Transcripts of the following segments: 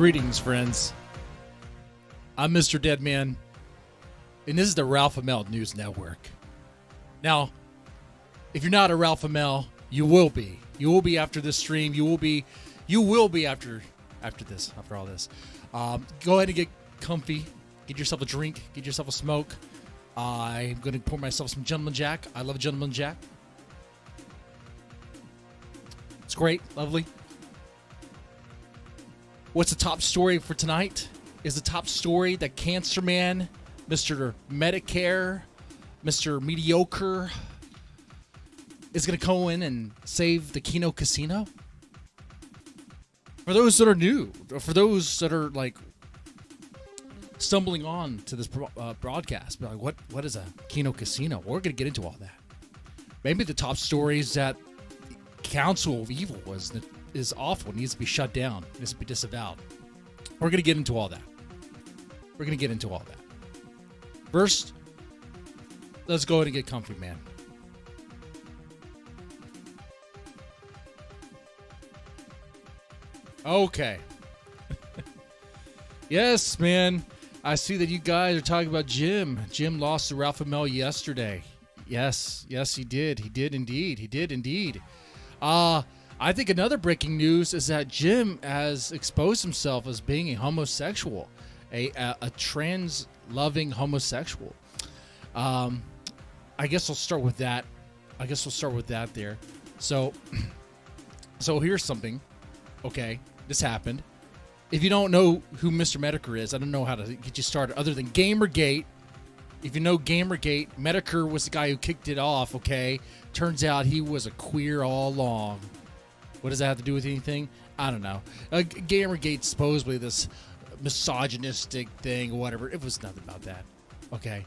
Greetings, friends. I'm Mr. Deadman, and this is the Ralphamale News Network. Now, if you're not a Ralphamale, you will be. You will be after this stream. You will be after all this. Go ahead and get comfy. Get yourself a drink. Get yourself a smoke. I'm going to pour myself some Gentleman Jack. I love Gentleman Jack. It's great. Lovely. What's the top story for tonight? Is the top story that Cancer Man, Mr. Medicare, Mr. Mediocre is going to go in and save the Kino Casino? For those that are new, for those that are like stumbling on to this broadcast, like, what is a Kino Casino? We're going to get into all that. Maybe the top story is that Council of Evil is awful, needs to be shut down, needs to be disavowed. We're going to get into all that. First, let's go ahead and get comfy, man. Okay. Yes, man. I see that you guys are talking about Jim. Jim lost to Ralphamale yesterday. Yes, he did. He did indeed. I think another breaking news is that Jim has exposed himself as being a homosexual, a trans-loving homosexual. I guess we'll start with that. There. So here's something. Okay, this happened. If you don't know who Mr. Metokur is, I don't know how to get you started other than Gamergate. If you know Gamergate, Metokur was the guy who kicked it off, okay? Turns out he was a queer all along. What does that have to do with anything? I don't know. Gamergate supposedly this misogynistic thing or whatever. It was nothing about that, okay?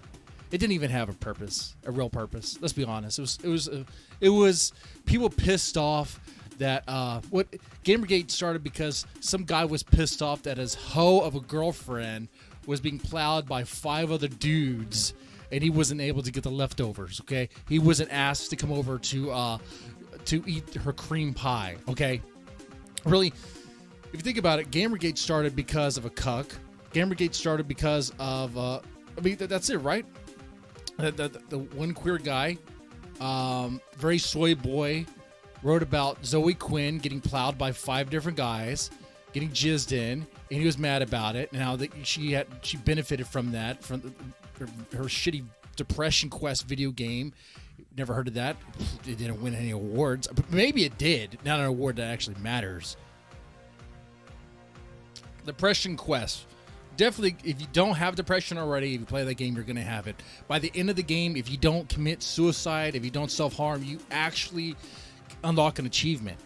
It didn't even have a purpose, a real purpose. Let's be honest. It was people pissed off that what Gamergate started because some guy was pissed off that his hoe of a girlfriend was being plowed by 5 other dudes, and he wasn't able to get the leftovers. Okay, he wasn't asked to come over to eat her cream pie. Okay, really, if you think about it, Gamergate started because of a cuck. Gamergate started because of that's it, right? The one queer guy, very soy boy, wrote about Zoe Quinn getting plowed by 5 different guys, getting jizzed in, and he was mad about it. Now that she benefited from that, from her shitty Depression Quest video game. Never heard of that. It didn't win any awards, but maybe it did. Not an award that actually matters. Depression Quest. Definitely, if you don't have depression already, if you play that game, you're going to have it. By the end of the game, if you don't commit suicide, if you don't self-harm, you actually unlock an achievement.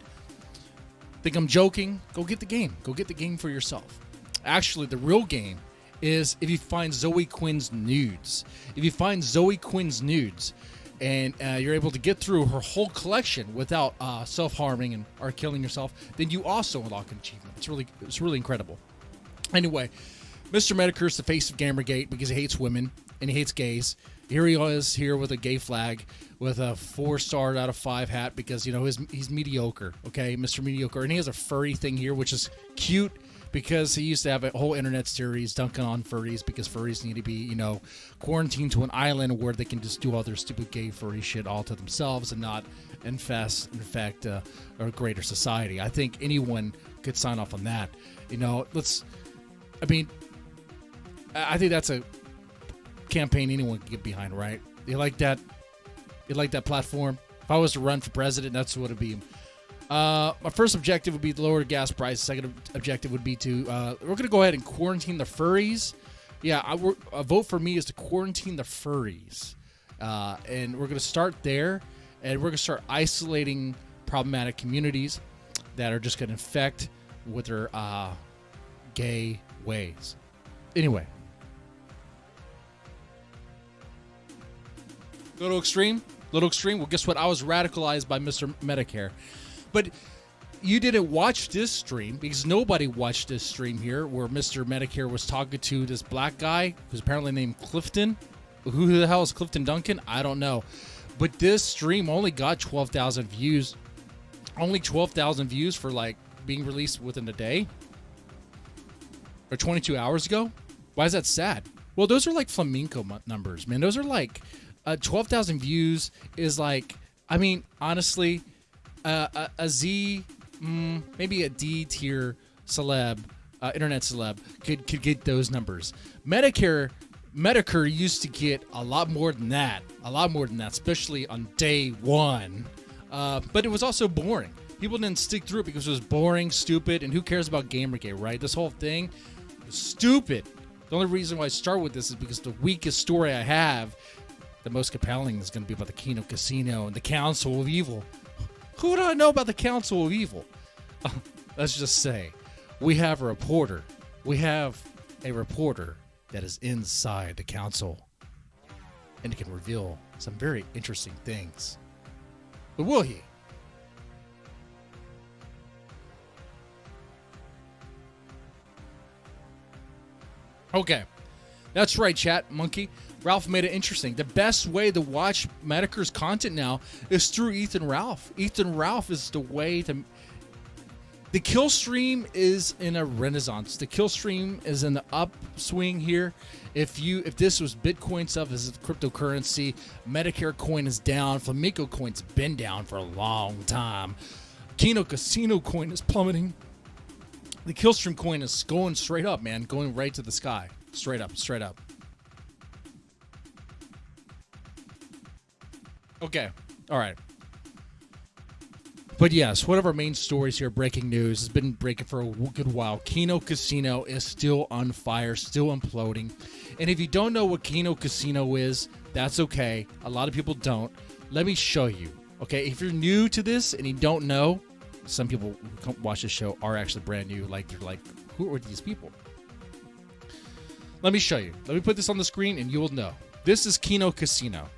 Think I'm joking? Go get the game. Go get the game for yourself. Actually, the real game is if you find Zoe Quinn's nudes. If you find Zoe Quinn's nudes and you're able to get through her whole collection without self-harming or killing yourself, then you also unlock an achievement. It's really incredible. Anyway, Mr. Metokur is the face of Gamergate because he hates women and he hates gays. Here he is here with a gay flag with a 4-star out of 5 hat because, you know, he's mediocre, okay, Mr. Mediocre. And he has a furry thing here, which is cute because he used to have a whole internet series dunking on furries because furries need to be, you know, quarantined to an island where they can just do all their stupid gay furry shit all to themselves and not infect a greater society. I think anyone could sign off on that. You know, I think that's a campaign anyone can get behind, right? You like that platform? If I was to run for president, that's what it'd be. My first objective would be to lower gas prices. Second objective would be to we're going to go ahead and quarantine the furries. Yeah, a vote for me is to quarantine the furries. And we're going to start there, and we're going to start isolating problematic communities that are just going to infect with their gay ways. Anyway. Little extreme. Well, guess what? I was radicalized by Mr. Medicare. But you didn't watch this stream because nobody watched this stream here where Mr. Medicare was talking to this black guy who's apparently named Clifton. Who the hell is Clifton Duncan? I don't know. But this stream only got 12,000 views. Only 12,000 views for like being released within a day. or 22 hours ago. Why is that sad? Well, those are like flamenco numbers, man. Those are like 12,000 views is like, I mean, honestly, a Z, maybe a D tier celeb, internet celeb could get those numbers. Metokur used to get a lot more than that, especially on day one. But it was also boring. People didn't stick through it because it was boring, stupid, and who cares about Gamergate, right? This whole thing was stupid. The only reason why I start with this is because the weakest story I have, the most compelling, is going to be about the Kino Casino and the Council of Evil. Who do I know about the Council of Evil? Let's just say we have a reporter. We have a reporter that is inside the council and it can reveal some very interesting things. But will he? Okay. That's right, chat monkey. Ralph made it interesting. The best way to watch Metokur's content now is through Ethan Ralph. Ethan Ralph is the way to... The kill stream is in a renaissance. The kill stream is in the upswing here. If this was Bitcoin stuff, this is cryptocurrency. Medicare coin is down. Flamenco coin's been down for a long time. Kino Casino coin is plummeting. The kill stream coin is going straight up, man. Going right to the sky. Straight up, straight up. Okay. All right. But yes, one of our main stories here, breaking news, has been breaking for a good while. Kino Casino is still on fire, still imploding. And if you don't know what Kino Casino is, that's okay. A lot of people don't. Let me show you. Okay, if you're new to this and you don't know, some people who watch the show are actually brand new. Like, they're like, who are these people? Let me show you. Let me put this on the screen and you will know. This is Kino Casino.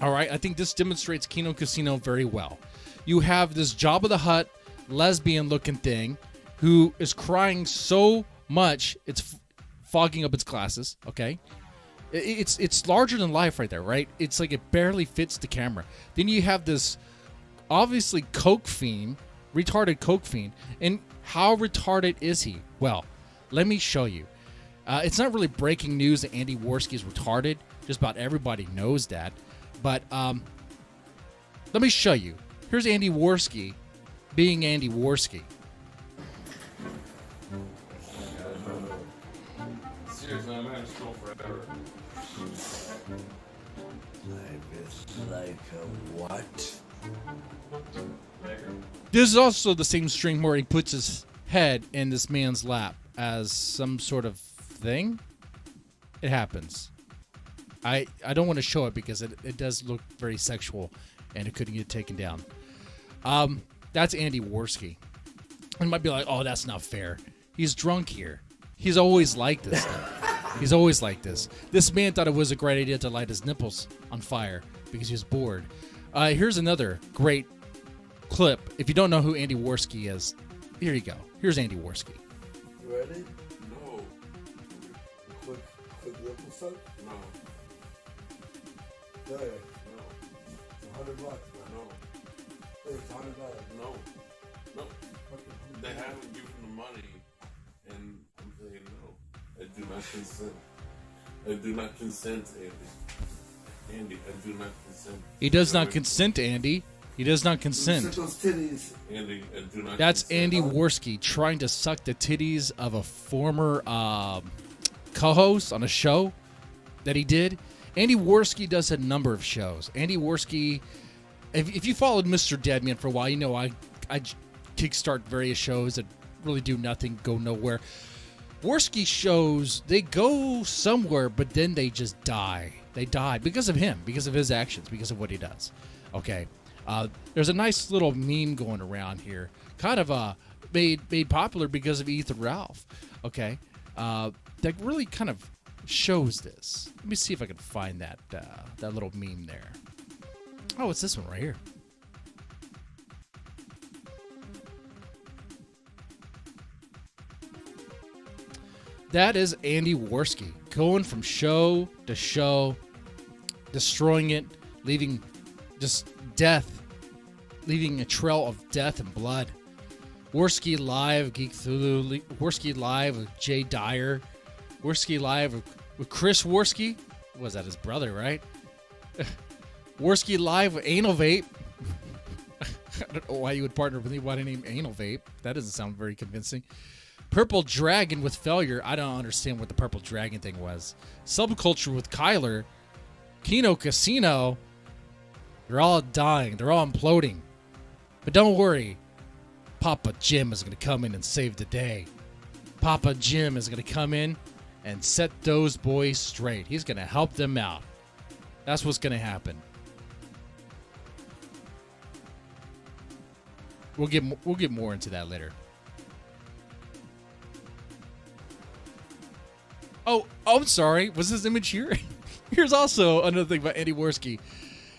All right, I think this demonstrates Kino Casino very well. You have this Jabba the Hutt lesbian-looking thing who is crying so much it's fogging up its glasses. Okay, it's larger than life right there, right? It's like it barely fits the camera. Then you have this obviously coke fiend, retarded coke fiend, and how retarded is he? Well, let me show you. It's not really breaking news that Andy Warski is retarded. Just about everybody knows that. But let me show you. Here's Andy Warski being Andy Warski. Seriously, I'm at school forever. Life is like a what? This is also the same stream where he puts his head in this man's lap as some sort of thing. It happens. I don't want to show it because it does look very sexual and it couldn't get taken down. That's Andy Warski. And might be like, oh, that's not fair. He's drunk here. He's always like this stuff. He's always like this. This man thought it was a great idea to light his nipples on fire because he was bored. Here's another great clip. If you don't know who Andy Warski is, here you go. Here's Andy Warski. You ready? No. Quick nipple suck? No. Yeah. No. It's $100, man. No. Hey, it's $100. No. No. Okay. They haven't given the money, and I'm saying no. I do not consent. I do not consent, Andy. Andy, I do not consent. He does not consent, Andy. He does not consent. Those titties. Andy, I do not That's consent. Andy Warski trying to suck the titties of a former co-host on a show that he did. Andy Warski does a number of shows. Andy Warski, if you followed Mr. Deadman for a while, you know I kickstart various shows that really do nothing, go nowhere. Warski shows, they go somewhere, but then they just die. They die because of him, because of his actions, because of what he does. Okay. There's a nice little meme going around here, kind of made popular because of Ethan Ralph. Okay. That really kind of shows this. Let me see if I can find that little meme there. Oh, it's this one right here. That is Andy Warski going from show to show, destroying it, leaving just death, leaving a trail of death and blood. Warski Live, Geek Thulu, Warski Live with Jay Dyer, Warski Live with Chris Warski. Was that his brother, right? Warski Live with Anal Vape. I don't know why you would partner with anybody named Anal Vape. That doesn't sound very convincing. Purple Dragon with Failure. I don't understand what the Purple Dragon thing was. Subculture with Kyler. Kino Casino. They're all dying. They're all imploding. But don't worry. Papa Jim is going to come in and save the day. Papa Jim is going to come in and set those boys straight. He's going to help them out. That's what's going to happen. We'll get more into that later. Oh, I'm sorry. Was this image here? Here's also another thing about Andy Warski.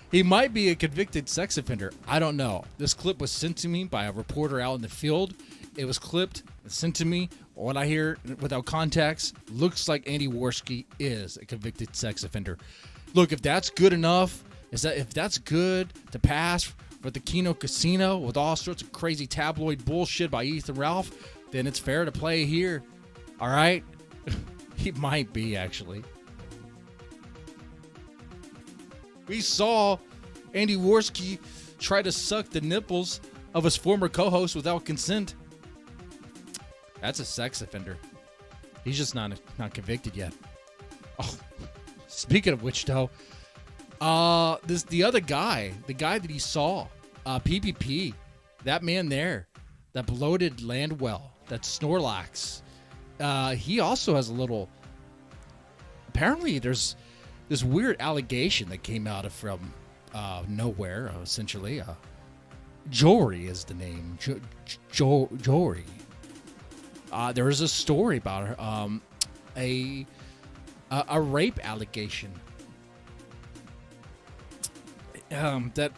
He might be a convicted sex offender. I don't know. This clip was sent to me by a reporter out in the field. It was clipped and sent to me. What I hear without context, looks like Andy Warski is a convicted sex offender. Look, if that's good enough, if that's good to pass for the Kino Casino with all sorts of crazy tabloid bullshit by Ethan Ralph, then it's fair to play here. All right? He might be, actually. We saw Andy Warski try to suck the nipples of his former co-host without consent. That's a sex offender. He's just not convicted yet. Oh, speaking of which, though, the other guy, the guy that he saw, PPP, that man there, that bloated Landwell, that Snorlax, he also has a little. Apparently, there's this weird allegation that came out from nowhere. Essentially, Jory is the name. Jory. There is a story about her, a rape allegation that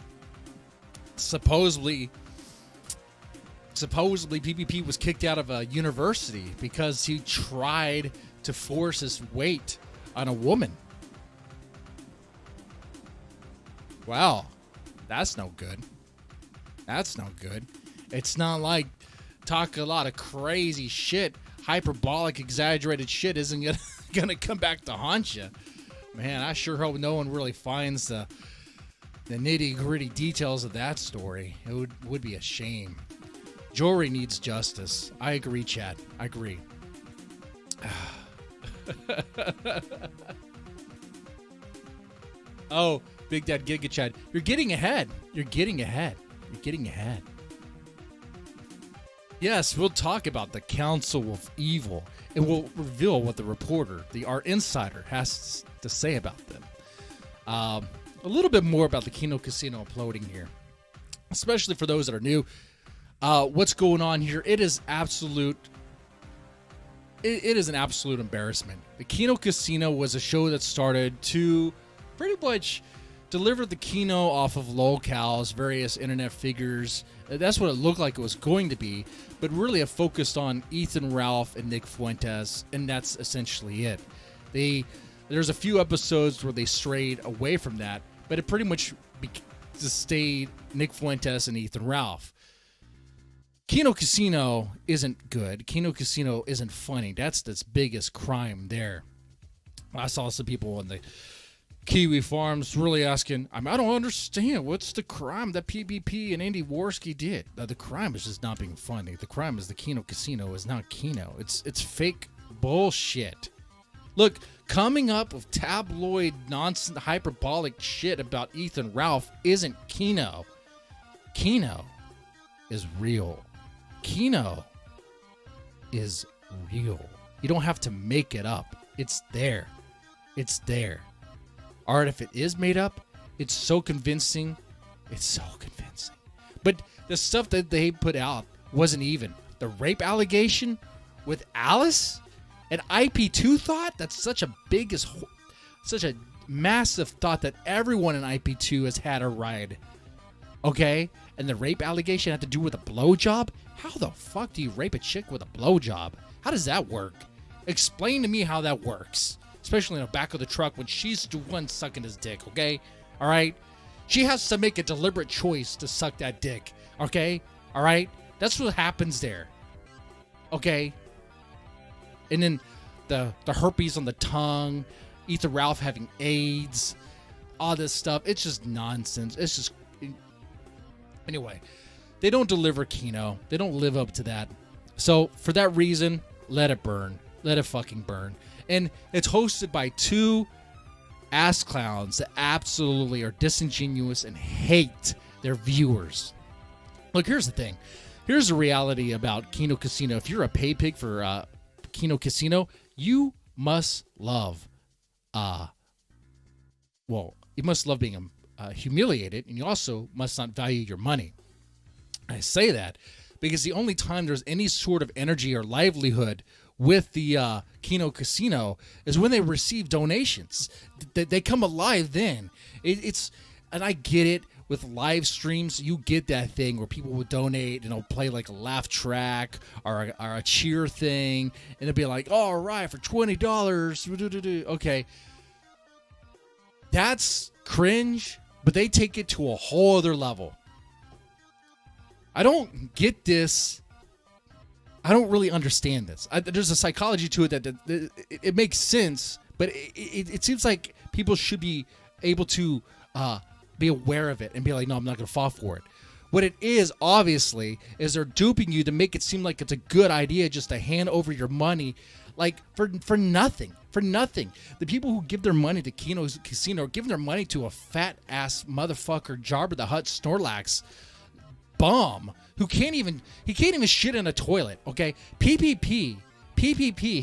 supposedly PPP was kicked out of a university because he tried to force his weight on a woman. Wow, that's no good. That's no good. It's not like talk a lot of crazy shit, hyperbolic, exaggerated shit isn't gonna come back to haunt you. Man, I sure hope no one really finds the nitty-gritty details of that story. It would be a shame. Jory needs justice. I agree, Chad. I agree. Oh, Big Dad Giga Chad. You're getting ahead. You're getting ahead. You're getting ahead. Yes, we'll talk about the Council of Evil, and we'll reveal what the reporter, the Art Insider, has to say about them. A little bit more about the Kino Casino imploding here, especially for those that are new. What's going on here? It is absolute. It is an absolute embarrassment. The Kino Casino was a show that started to pretty much deliver the Kino off of locales, various internet figures. That's what it looked like it was going to be, but really it focused on Ethan Ralph and Nick Fuentes, and that's essentially it. There's a few episodes where they strayed away from that, but it pretty much just stayed Nick Fuentes and Ethan Ralph. Kino Casino isn't good. Kino Casino isn't funny. That's its biggest crime there. I saw some people on the Kiwi Farms really asking, I don't understand. What's the crime that PPP and Andy Warski did? The crime is just not being funny. The crime is the Kino Casino is not Kino. It's fake bullshit. Look, coming up with tabloid nonsense, hyperbolic shit about Ethan Ralph isn't Kino. Kino is real. Kino is real. You don't have to make it up. It's there. It's there. Art, if it is made up, it's so convincing. It's so convincing. But the stuff that they put out wasn't even. The rape allegation with Alice? An IP2 thought? That's such a massive thought that everyone in IP2 has had a ride. Okay? And the rape allegation had to do with a blowjob? How the fuck do you rape a chick with a blowjob? How does that work? Explain to me how that works. Especially in the back of the truck when she's the one sucking his dick, okay? All right? She has to make a deliberate choice to suck that dick, okay? All right? That's what happens there. Okay? And then the herpes on the tongue, Ether Ralph having AIDS, all this stuff. It's just nonsense. It's just... Anyway, they don't deliver Kino. They don't live up to that. So, for that reason, let it burn. Let it fucking burn. And it's hosted by two ass clowns that absolutely are disingenuous and hate their viewers. Look, here's the thing. Here's the reality about Kino Casino. If you're a pay pig for Kino Casino, you must love, you must love being humiliated, and you also must not value your money. I say that because the only time there's any sort of energy or livelihood with the Kino Casino is when they receive donations. They come alive then. And I get it. With live streams, you get that thing where people will donate and they'll play like a laugh track or a cheer thing, and it'll be like, all right, for $20. Okay. That's cringe, but they take it to a whole other level. I don't get this. I don't really understand this. There's a psychology to it that it makes sense, but it seems like people should be able to be aware of it and be like, no, I'm not going to fall for it. What it is, obviously, is they're duping you to make it seem like it's a good idea just to hand over your money, like for nothing. For nothing. The people who give their money to Kino Casino are giving their money to a fat ass motherfucker, Jabba the Hutt Snorlax bum who can't even shit in a toilet. Okay, PPP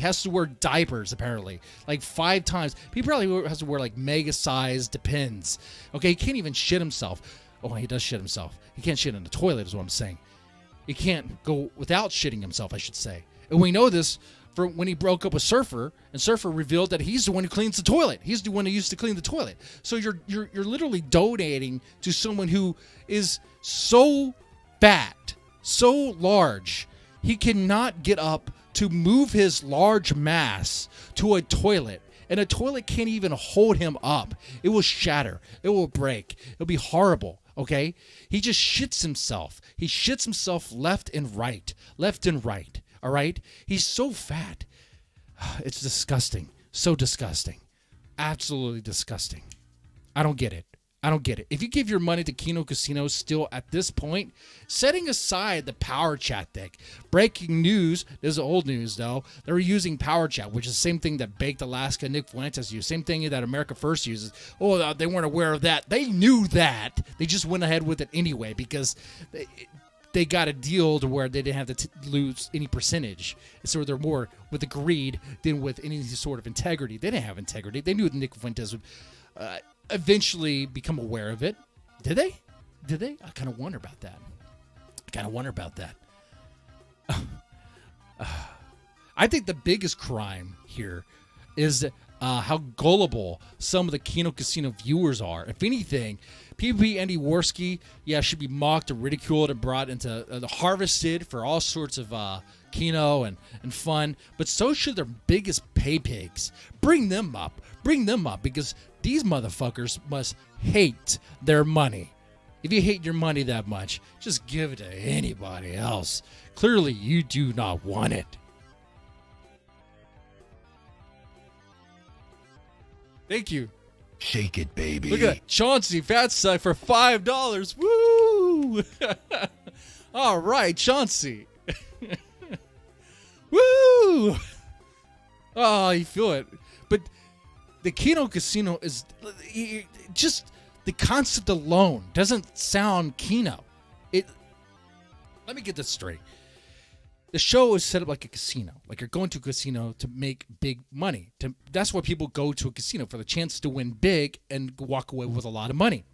has to wear diapers, apparently, like 5 times. He probably has to wear, like, mega-sized Depends. Okay, he can't even shit himself. Oh, he does shit himself. He can't shit in the toilet is what I'm saying. He can't go without shitting himself, I should say. And we know this from when he broke up with Surfer, and Surfer revealed that he's the one who cleans the toilet. He's the one who used to clean the toilet. So you're literally donating to someone who is so fat, so large, he cannot get up to move his large mass to a toilet, and a toilet can't even hold him up. It will shatter. It will break. It'll be horrible, okay? He just shits himself. He shits himself left and right, all right? He's so fat. It's disgusting. So disgusting. Absolutely disgusting. I don't get it. If you give your money to Kino Casino still at this point, setting aside the Power Chat thing, breaking news, this is old news though, they were using Power Chat, which is the same thing that Baked Alaska Nick Fuentes used, same thing that America First uses. Oh, they weren't aware of that. They knew that. They just went ahead with it anyway because they got a deal to where they didn't have to lose any percentage. So they're more with the greed than with any sort of integrity. They didn't have integrity. They knew that Nick Fuentes would eventually become aware of it. Did they? I kind of wonder about that. I think the biggest crime here is how gullible some of the Kino Casino viewers are. If anything, PPP and Warski, should be mocked and ridiculed and brought into harvested for all sorts of Kino and fun. But so should their biggest pay pigs. Bring them up because these motherfuckers must hate their money. If you hate your money that much, just give it to anybody else. Clearly, you do not want it. Thank you. Shake it, baby. Look at that. Chauncey, fat suck for $5. Woo! All right, Chauncey. Woo! Oh, you feel it. But the Kino Casino is just the concept alone doesn't sound Kino. Let me get this straight. The show is set up like a casino. Like you're going to a casino to make big money. That's why people go to a casino, for the chance to win big and walk away with a lot of money.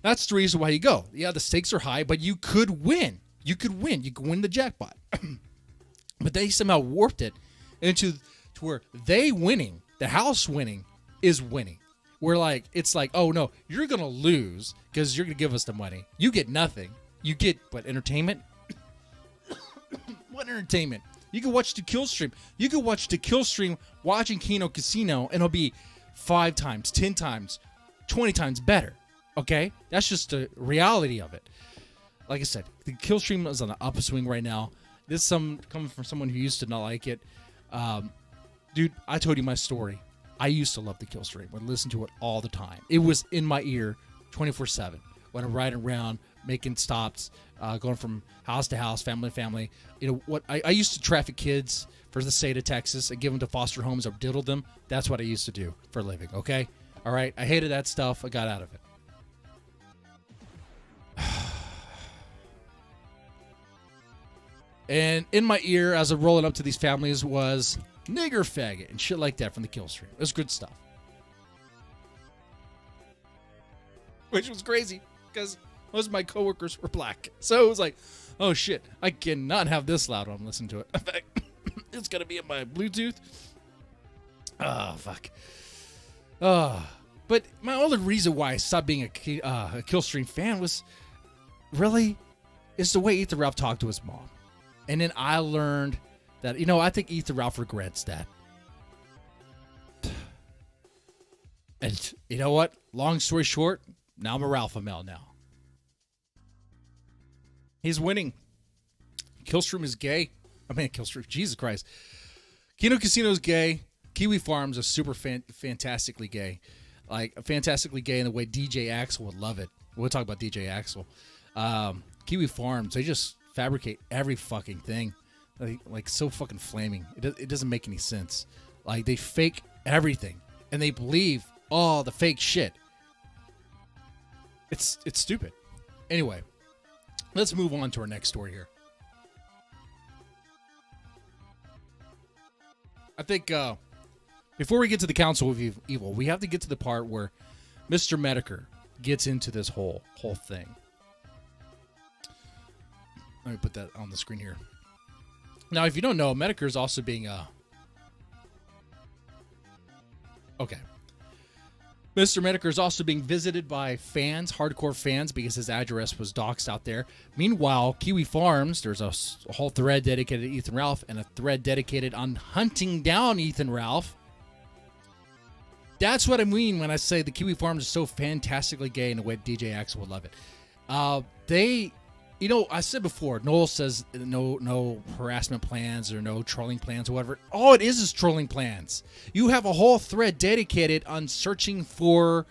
That's the reason why you go. Yeah, the stakes are high, but you could win. You could win the jackpot. But they somehow warped it into to where they winning, the house winning, is winning. Where it's like, oh no, you're going to lose because you're going to give us the money. You get nothing. You get, entertainment? What entertainment? You can watch the kill stream. You can watch the kill stream watching Kino Casino, and it'll be 5 times, 10 times, 20 times better. Okay? That's just the reality of it. like I said, the kill stream is on the upswing right now. This is coming from someone who used to not like it. Dude, I told you my story. I used to love the kill stream. I would listen to it all the time. It was in my ear 24/7 when I'm riding around, making stops, going from house to house, family to family. You know what? I used to traffic kids for the state of Texas and give them to foster homes or diddle them. That's what I used to do for a living. Okay, all right. I hated that stuff. I got out of it. And in my ear, as I'm rolling up to these families, was nigger faggot and shit like that from the kill stream. It was good stuff. Which was crazy because most of my coworkers were black. So it was like, oh shit, I cannot have this loud when I'm listening to it. In fact, it's going to be in my Bluetooth. Oh, fuck. But my only reason why I stopped being a kill stream fan was really is the way Ethan Ralph talked to his mom. And then I learned that, I think Ethan Ralph regrets that. And you know what? Long story short, now I'm a Ralphamale now. He's winning. Killstream is gay. Killstream, Jesus Christ. Kino Casino is gay. Kiwi Farms is super fantastically gay. Like, fantastically gay in the way DJ Axel would love it. We'll talk about DJ Axel. Kiwi Farms, they just fabricate every fucking thing. Like so fucking flaming. It doesn't make any sense. Like, they fake everything. And they believe all the fake shit. It's stupid. Anyway, let's move on to our next story here. I think before we get to the Council of Evil, we have to get to the part where Mr. Metokur gets into this whole thing. Let me put that on the screen here. Now, if you don't know, Metokur is also being okay. Mr. Metokur is also being visited by fans, hardcore fans, because his address was doxxed out there. Meanwhile, Kiwi Farms, there's a whole thread dedicated to Ethan Ralph and a thread dedicated on hunting down Ethan Ralph. That's what I mean when I say the Kiwi Farms is so fantastically gay in the way DJ Axel would love it. I said before, Noel says no harassment plans or no trolling plans or whatever. All it is trolling plans. You have a whole thread dedicated on searching for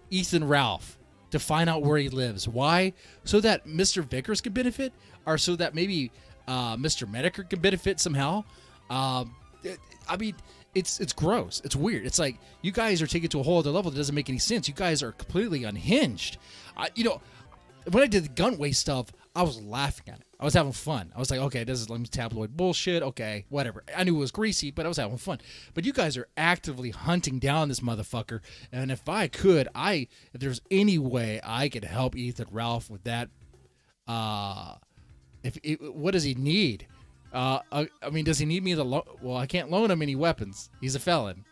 Ethan Ralph to find out where he lives. Why? So that Mr. Vickers could benefit, or so that maybe Mr. Metokur can benefit somehow. It's gross. It's weird. It's like you guys are taking it to a whole other level that doesn't make any sense. You guys are completely unhinged. When I did the Gunway stuff, I was laughing at it. I was having fun. I was like, okay, this is tabloid bullshit. Okay, whatever. I knew it was greasy, but I was having fun. But you guys are actively hunting down this motherfucker. And if I could, if there's any way I could help Ethan Ralph with that, what does he need? Does he need me to loan? Well, I can't loan him any weapons. He's a felon.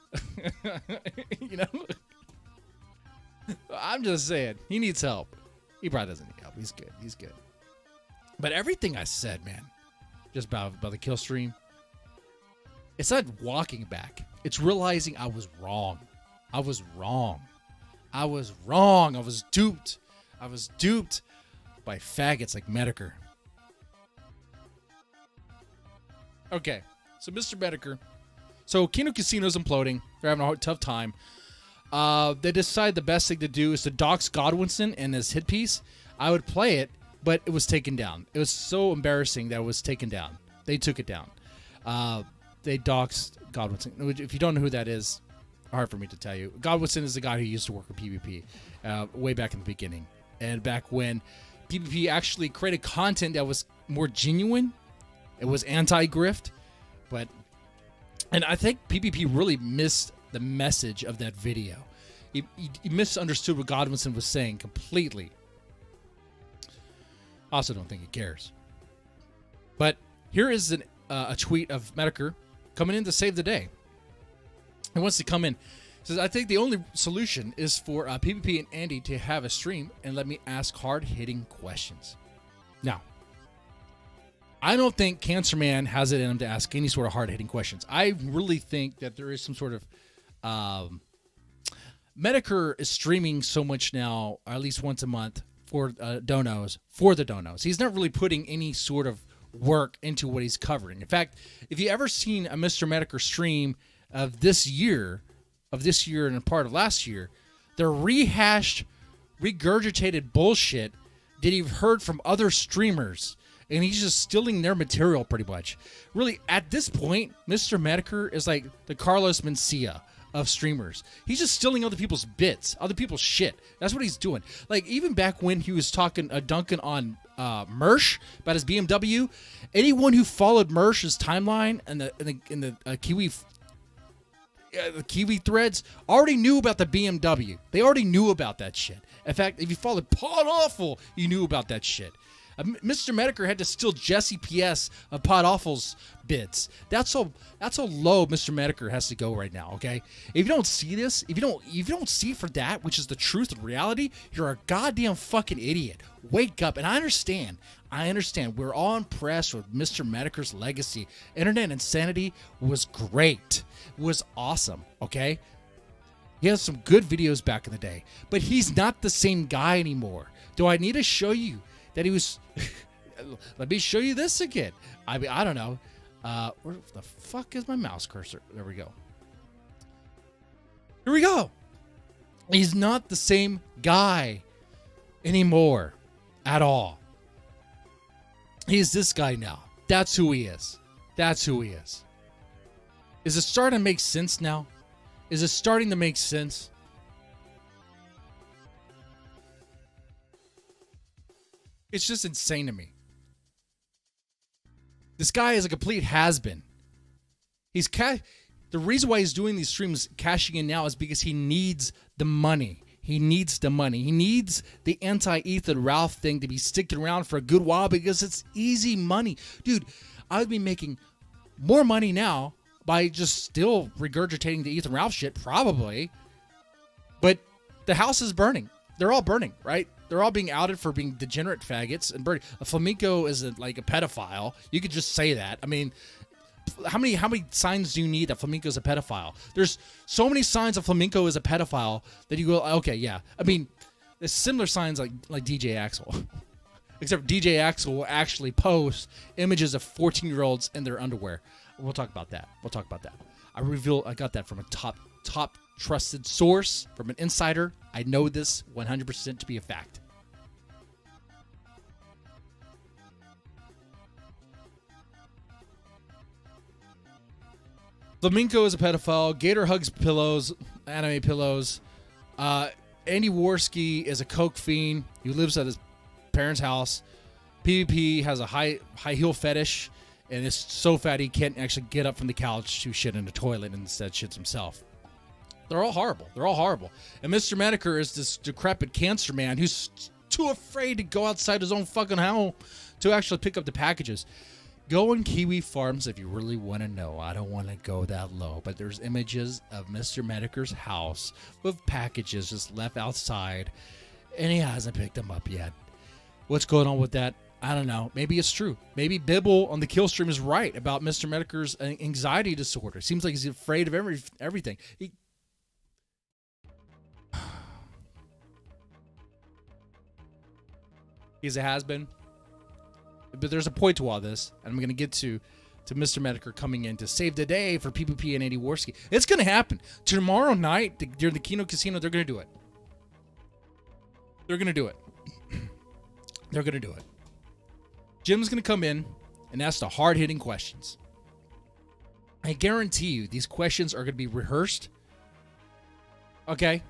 I'm just saying, he needs help. He probably doesn't need help. He's good. He's good. But everything I said, man, just about the kill stream, it's not walking back. It's realizing I was wrong. I was duped. I was duped by faggots like Metokur. Okay, so Mr. Metokur. So Kino Casino's imploding. They're having a tough time. They decide the best thing to do is to dox Godwinson and his hit piece. I would play it, but it was taken down. It was so embarrassing that it was taken down. They took it down. They doxed Godwinson. If you don't know who that is, hard for me to tell you. Godwinson is the guy who used to work with PPP way back in the beginning. And back when PPP actually created content that was more genuine. It was anti-grift. And I think PPP really missed the message of that video. He misunderstood what Godwinson was saying completely. I also don't think he cares. But here is a tweet of Metokur coming in to save the day. He wants to come in. He says, I think the only solution is for PPP and Andy to have a stream and let me ask hard-hitting questions. Now, I don't think Cancer Man has it in him to ask any sort of hard-hitting questions. I really think that there is some sort of... Metokur is streaming so much now, or at least once a month, for donos for the donos. He's not really putting any sort of work into what he's covering. In fact, if you ever seen a Mr. Metokur stream of this year and a part of last year, they're rehashed, regurgitated bullshit that you've heard from other streamers, and he's just stealing their material pretty much. Really, at this point, Mr. Metokur is like the Carlos Mencia of streamers. He's just stealing other people's bits, other people's shit. That's what he's doing. Like, even back when he was talking, dunking on Mersh about his BMW, anyone who followed Mersh's timeline and the Kiwi threads already knew about the BMW. They already knew about that shit. In fact, if you followed Pod Awful, you knew about that shit. Mr. Metokur had to steal Jesse PS of Pod Awful's bits. That's how low Mr. Metokur has to go right now. Okay, if you don't see this, if you don't see for that, which is the truth and reality, you're a goddamn fucking idiot. Wake up. And I understand. We're all impressed with Mr. Metokur's legacy. Internet Insanity was great. It was awesome. Okay. He has some good videos back in the day, but he's not the same guy anymore. Do I need to show you that he was? Let me show you this again. I mean, I don't know. Where the fuck is my mouse cursor? There we go. Here we go. He's not the same guy anymore at all. He's this guy now. That's who he is. That's who he is. Is it starting to make sense now? Is it starting to make sense? It's just insane to me. This guy is a complete has-been. The reason why he's doing these streams, cashing in now, is because he needs the money. He needs the money. He needs the anti-Ethan Ralph thing to be sticking around for a good while because it's easy money. Dude, I would be making more money now by just still regurgitating the Ethan Ralph shit, probably. But the house is burning. They're all burning, right? They're all being outed for being degenerate faggots and burning. A flamenco is a pedophile. You could just say that. I mean, how many signs do you need that flamenco is a pedophile? There's so many signs of flamenco is a pedophile that you go, okay, yeah. I mean, there's similar signs like DJ Axel. Except DJ Axel will actually post images of 14-year-olds in their underwear. We'll talk about that. I got that from a top trusted source, from an insider. I know this 100% to be a fact. Flamenco is a pedophile. Gator hugs pillows, anime pillows. Andy Warski is a coke fiend. He lives at his parents' house. PPP has a high heel fetish and is so fat he can't actually get up from the couch to shit in the toilet and instead shits himself. They're all horrible. And Mr. Metokur is this decrepit cancer man who's too afraid to go outside his own fucking house to actually pick up the packages. Go on Kiwi Farms if you really want to know. I don't want to go that low, but there's images of Mr. Metokur's house with packages just left outside, and he hasn't picked them up yet. What's going on with that? I don't know. Maybe it's true. Maybe Bibble on the kill stream is right about Mr. Metokur's anxiety disorder. Seems like he's afraid of everything. He's a has-been. But there's a point to all this, and I'm going to get to Mr. Metokur coming in to save the day for PPP and Warski. It's going to happen. Tomorrow night, during the Kino Casino, they're going to do it. They're going to do it. They're going to do it. Jim's going to come in and ask the hard-hitting questions. I guarantee you these questions are going to be rehearsed. Okay?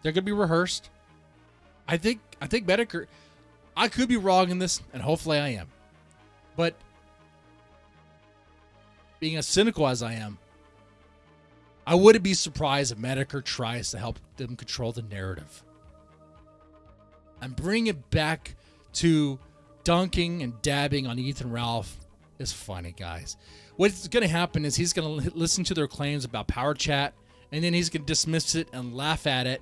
They're going to be rehearsed. I think Metokur... I could be wrong in this, and hopefully I am. But being as cynical as I am, I wouldn't be surprised if Metokur tries to help them control the narrative. And bring it back to dunking and dabbing on Ethan Ralph is funny, guys. What's going to happen is he's going to listen to their claims about power chat, and then he's going to dismiss it and laugh at it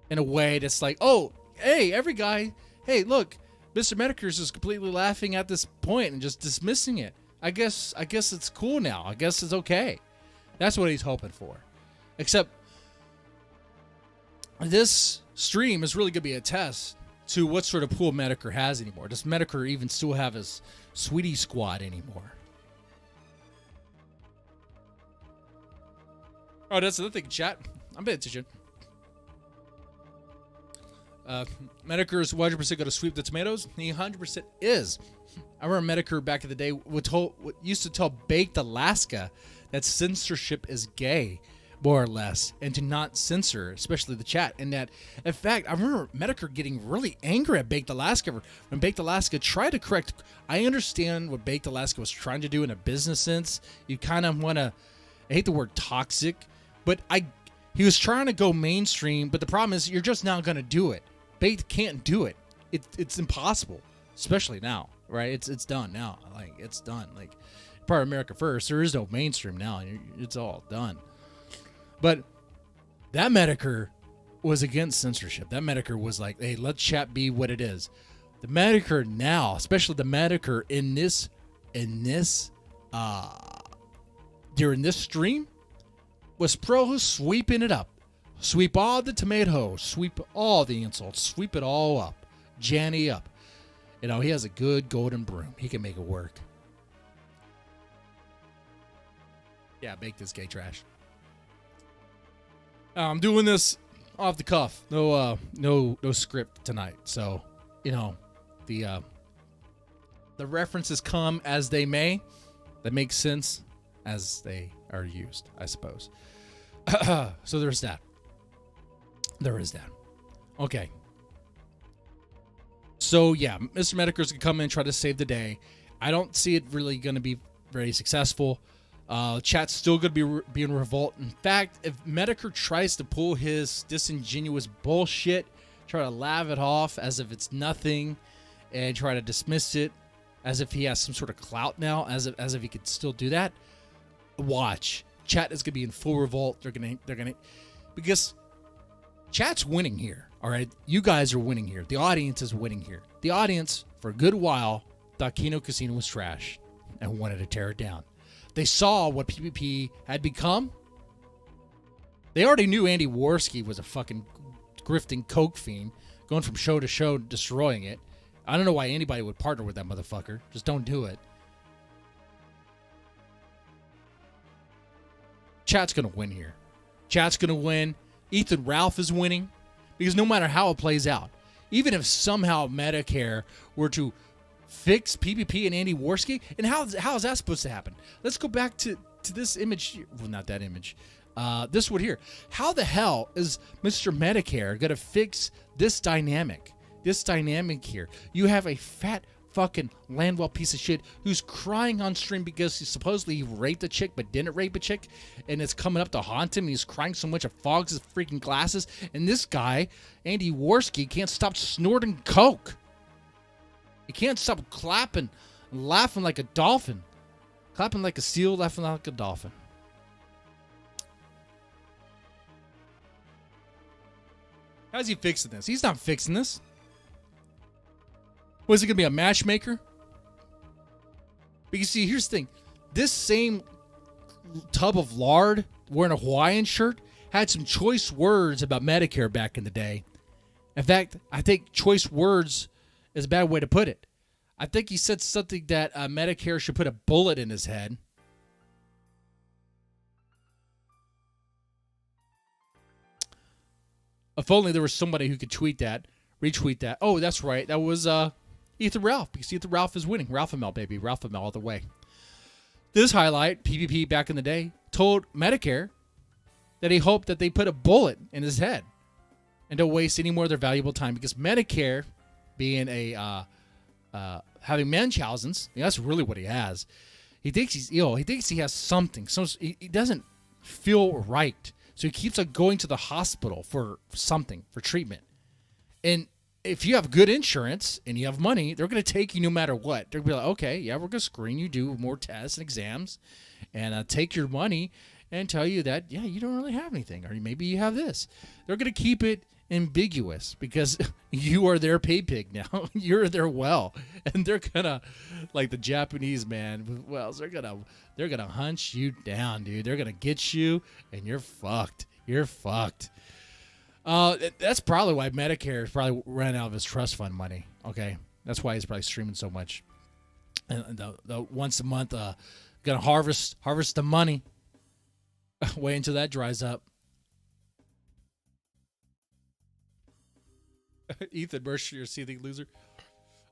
in a way that's like, oh, hey, every guy... Hey, look, Mr. Metokur is just completely laughing at this point and just dismissing it. I guess it's cool now. I guess it's okay. That's what he's hoping for. Except this stream is really going to be a test to what sort of pool Metokur has anymore. Does Metokur even still have his Sweetie Squad anymore? Oh, that's another thing, chat. I'm paying attention. Metokur is 100% going to sweep the tomatoes. He 100% is. I remember Metokur back in the day used to tell Baked Alaska that censorship is gay, more or less, and to not censor, especially the chat. And that, in fact, I remember Metokur getting really angry at Baked Alaska when Baked Alaska tried to correct. I understand what Baked Alaska was trying to do in a business sense. You kind of want to, I hate the word toxic, but he was trying to go mainstream, but the problem is you're just not going to do it. Baked can't do it. It's impossible, especially now, right? It's done now. Like, it's done. Like, part of America First, there is no mainstream now. It's all done. But that Metokur was against censorship. That Metokur was like, hey, let chat be what it is. The Metokur now, especially the Metokur during this stream, was pro sweeping it up. Sweep all the tomatoes. Sweep all the insults. Sweep it all up. Janny up. You know, he has a good golden broom. He can make it work. Yeah, bake this gay trash. I'm doing this off the cuff. No script tonight. So, you know, the references come as they may. That makes sense as they are used, I suppose. So there's that. There is that. Okay. So, yeah, Mr. Metokur's going to come in and try to save the day. I don't see it really going to be very successful. Chat's still going to be in revolt. In fact, if Metokur tries to pull his disingenuous bullshit, try to laugh it off as if it's nothing, and try to dismiss it as if he has some sort of clout now, as if he could still do that, watch. Chat is going to be in full revolt. They're going to, because chat's winning here, all right? You guys are winning here. The audience is winning here. The audience, for a good while, thought Kino Casino was trash and wanted to tear it down. They saw what PPP had become. They already knew Andy Warski was a fucking grifting coke fiend, going from show to show, destroying it. I don't know why anybody would partner with that motherfucker. Just don't do it. Chat's going to win here. Chat's going to win. Ethan Ralph is winning because no matter how it plays out, even if somehow Medicare were to fix PPP and Andy Warski, and how is that supposed to happen? Let's go back to this image. Well, not that image. This one here. How the hell is Mr. Medicare going to fix this dynamic? This dynamic here. You have a fat fucking Landwell piece of shit who's crying on stream because he supposedly raped a chick but didn't rape a chick, and it's coming up to haunt him, and he's crying so much it fogs his freaking glasses. And this guy, Andy Warski, can't stop snorting coke. He can't stop clapping and laughing like a dolphin. Clapping like a seal, laughing like a dolphin. How's he fixing this? He's not fixing this. Was he going to be a matchmaker? Because, see, here's the thing. This same tub of lard wearing a Hawaiian shirt had some choice words about Medicare back in the day. In fact, I think choice words is a bad way to put it. I think he said something that Medicare should put a bullet in his head. If only there was somebody who could tweet that, retweet that. Oh, that's right. That was Ethan Ralph, because Ethan Ralph is winning. Ralphamale, baby. Ralphamale all the way. This highlight, PPP back in the day, told Medicare that he hoped that they put a bullet in his head and don't waste any more of their valuable time, because Medicare, being a having Munchausen's, that's really what he has. He thinks he's ill. He thinks he has something. So he doesn't feel right. So he keeps on going to the hospital for something, for treatment. And if you have good insurance and you have money, they're going to take you no matter what. They're going to be like, okay, yeah, we're going to screen you, do more tests and exams, and take your money and tell you that, yeah, you don't really have anything, or maybe you have this. They're going to keep it ambiguous because you are their pay pig now. You're their well, and they're gonna, like the Japanese man with wells, they're gonna hunt you down, dude. They're gonna get you, and you're fucked. You're fucked. That's probably why Medicare is probably ran out of his trust fund money. Okay, that's why he's probably streaming so much. And the once a month, gonna harvest the money. Wait until that dries up. Ethan Mercer, your seething loser.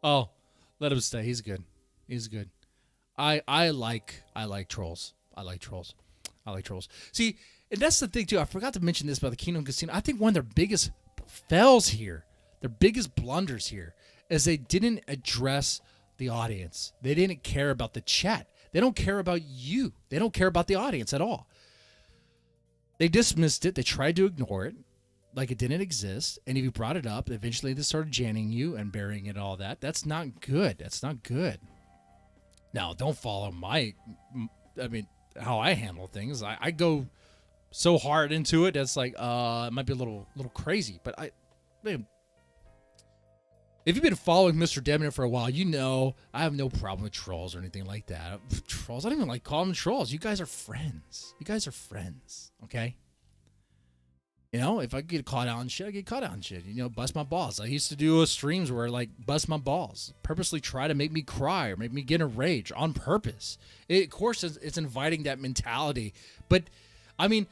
Oh, let him stay. He's good. He's good. I like trolls. I like trolls. See, and that's the thing too. I forgot to mention this about the Kino Casino. I think one of their biggest fails here, their biggest blunders here, is they didn't address the audience. They didn't care about the chat. They don't care about you. They don't care about the audience at all. They dismissed it. They tried to ignore it like it didn't exist. And if you brought it up, eventually they started janning you and burying it and all that. That's not good. That's not good. Now, don't follow how I handle things. I go so hard into it. That's like, it might be a little crazy. But man, if you've been following Mr. Debner for a while, you know I have no problem with trolls or anything like that. Trolls, I don't even like calling them trolls. You guys are friends. Okay? You know, if I get caught out on shit, I get caught out on shit. You know, bust my balls. I used to do streams where like bust my balls, purposely try to make me cry or make me get in a rage on purpose. Of course, it's inviting that mentality. But, I mean,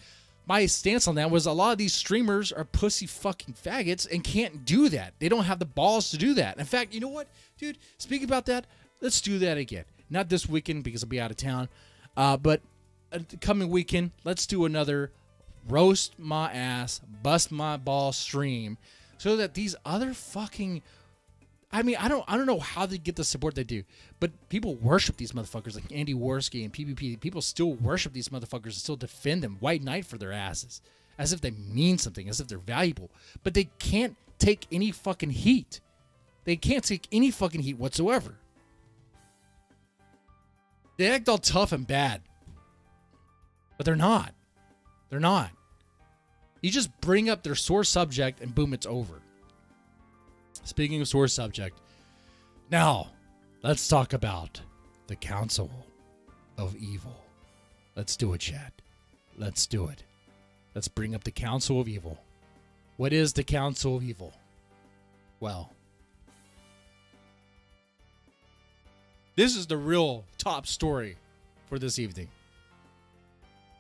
my stance on that was a lot of these streamers are pussy fucking faggots and can't do that. They don't have the balls to do that. In fact, you know what, dude? Speaking about that, let's do that again. Not this weekend because I'll be out of town, but the coming weekend, let's do another roast my ass, bust my ball stream, so that these other fucking, I mean, I don't know how they get the support they do, but people worship these motherfuckers like Andy Warski and PPP. People still worship these motherfuckers and still defend them white knight for their asses, as if they mean something, as if they're valuable. But they can't take any fucking heat. They can't take any fucking heat whatsoever. They act all tough and bad, but they're not. They're not. You just bring up their sore subject and boom, it's over. Speaking of sore subject, now let's talk about the Council of Evil. Let's do it, Chad. Let's do it. Let's bring up the Council of Evil. What is the Council of Evil? Well, this is the real top story for this evening.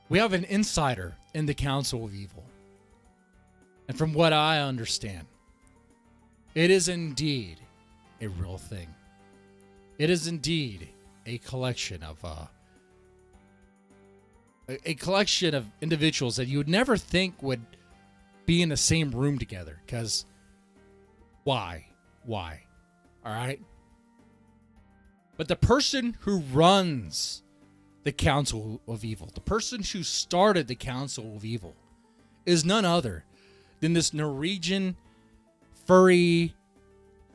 We have an insider in the Council of Evil. And from what I understand, it is indeed a real thing. It is indeed a collection of individuals that you would never think would be in the same room together. Because why? All right? But the person who runs the Council of Evil, the person who started the Council of Evil, is none other than this Norwegian, furry,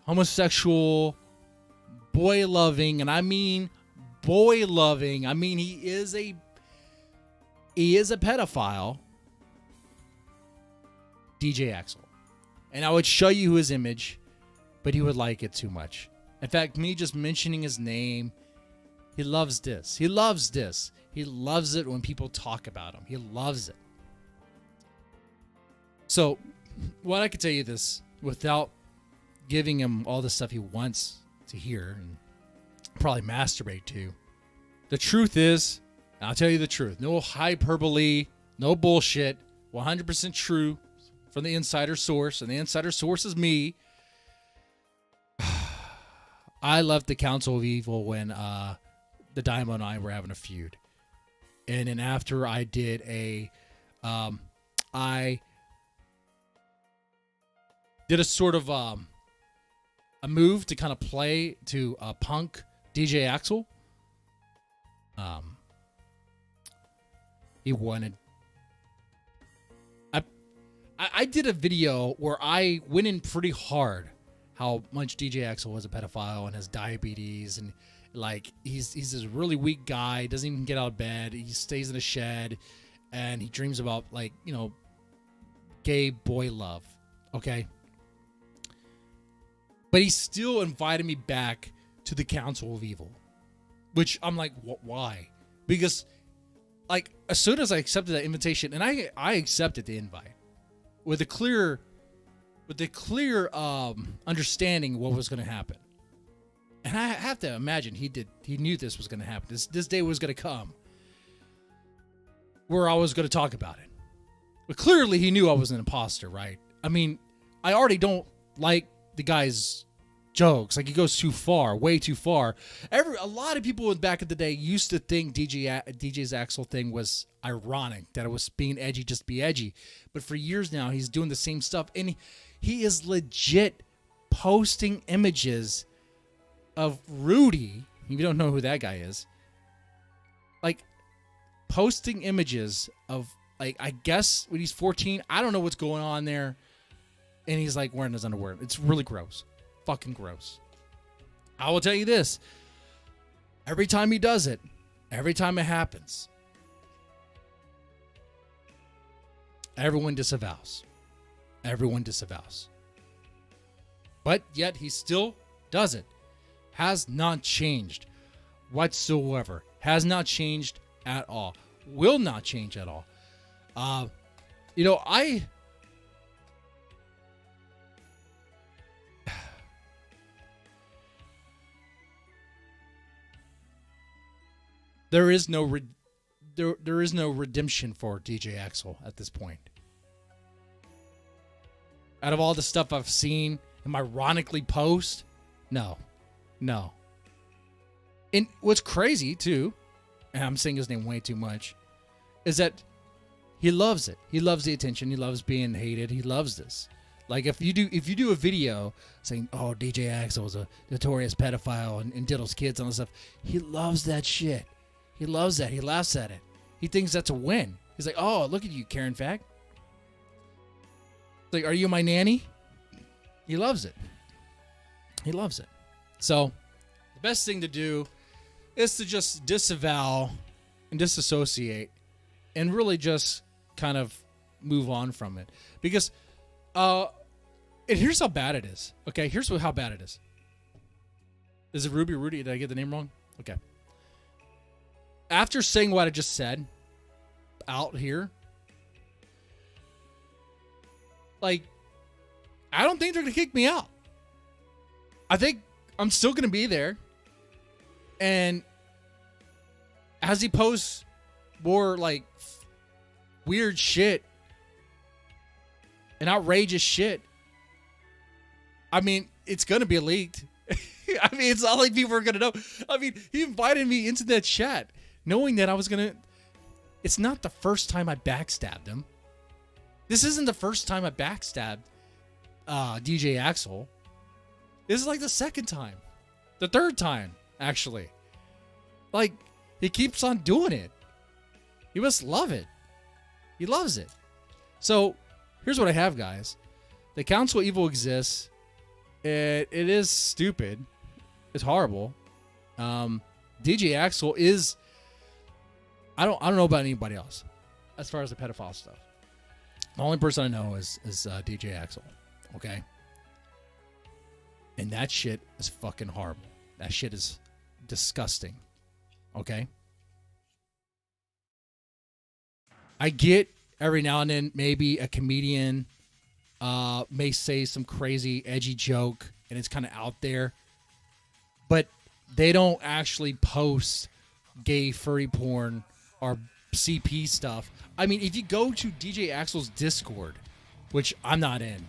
homosexual, boy-loving, and I mean boy-loving, I mean he is a pedophile, DJ Axel. And I would show you his image, but he would like it too much. In fact, me just mentioning his name, he loves this. He loves this. He loves it when people talk about him. He loves it. So, what I could tell you this without giving him all the stuff he wants to hear and probably masturbate to. The truth is, I'll tell you the truth. No hyperbole, no bullshit. 100% true from the insider source, and the insider source is me. I left the Council of Evil when the Diamond and I were having a feud. And then after I did I did a sort of a move to kind of play to punk DJ Axel. He wanted. I did a video where I went in pretty hard how much DJ Axel was a pedophile and has diabetes and like he's this really weak guy, doesn't even get out of bed, he stays in a shed, and he dreams about like, you know, gay boy love. Okay. But he still invited me back to the Council of Evil, which I'm like, why? Because like as soon as I accepted that invitation, and I accepted the invite, with a clear understanding what was going to happen. And I have to imagine he knew this was going to happen. This day was going to come where I was going to talk about it. But clearly he knew I was an imposter, right? I mean, I already don't like the guy's jokes. Like, he goes too far, way too far. A lot of people back in the day used to think DJ's Axel thing was ironic, that it was being edgy, just be edgy. But for years now, he's doing the same stuff. And he is legit posting images of Rudy. If you don't know who that guy is, like, posting images of, like, I guess when he's 14, I don't know what's going on there. And he's like wearing his underwear. It's really gross. Fucking gross. I will tell you this. Every time he does it, every time it happens, everyone disavows. Everyone disavows. But yet he still does it. Has not changed whatsoever. Has not changed at all. Will not change at all. There is no redemption for DJ Axel at this point. Out of all the stuff I've seen him ironically post, no. And what's crazy too, and I'm saying his name way too much, is that he loves it. He loves the attention. He loves being hated. He loves this. Like, if you do a video saying, "Oh, DJ Axel was a notorious pedophile and diddles kids and all this stuff," he loves that shit. He loves that. He laughs at it. He thinks that's a win. He's like, "Oh, look at you, Karen Fag." It's like, "Are you my nanny?" He loves it. He loves it. So, the best thing to do is to just disavow and disassociate and really just kind of move on from it. Because, and here's how bad it is. Okay, here's how bad it is. Is it Rudy? Did I get the name wrong? Okay. After saying what I just said out here, like, I don't think they're going to kick me out. I think I'm still going to be there. And as he posts more, like, weird shit and outrageous shit, I mean, it's going to be leaked. I mean, it's not like people are going to know. I mean, he invited me into that chat knowing that I was going to... It's not the first time I backstabbed him. This isn't the first time I backstabbed DJ Axel. This is like the second time. The third time, actually. Like, he keeps on doing it. He must love it. He loves it. So, here's what I have, guys. The Council Evil exists. It is stupid. It's horrible. DJ Axel is... I don't know about anybody else as far as the pedophile stuff. The only person I know is DJ Axel. Okay? And that shit is fucking horrible. That shit is disgusting. Okay? I get every now and then maybe a comedian may say some crazy edgy joke and it's kind of out there, but they don't actually post gay furry porn or CP stuff. I mean, if you go to DJ Axel's Discord, which I'm not in,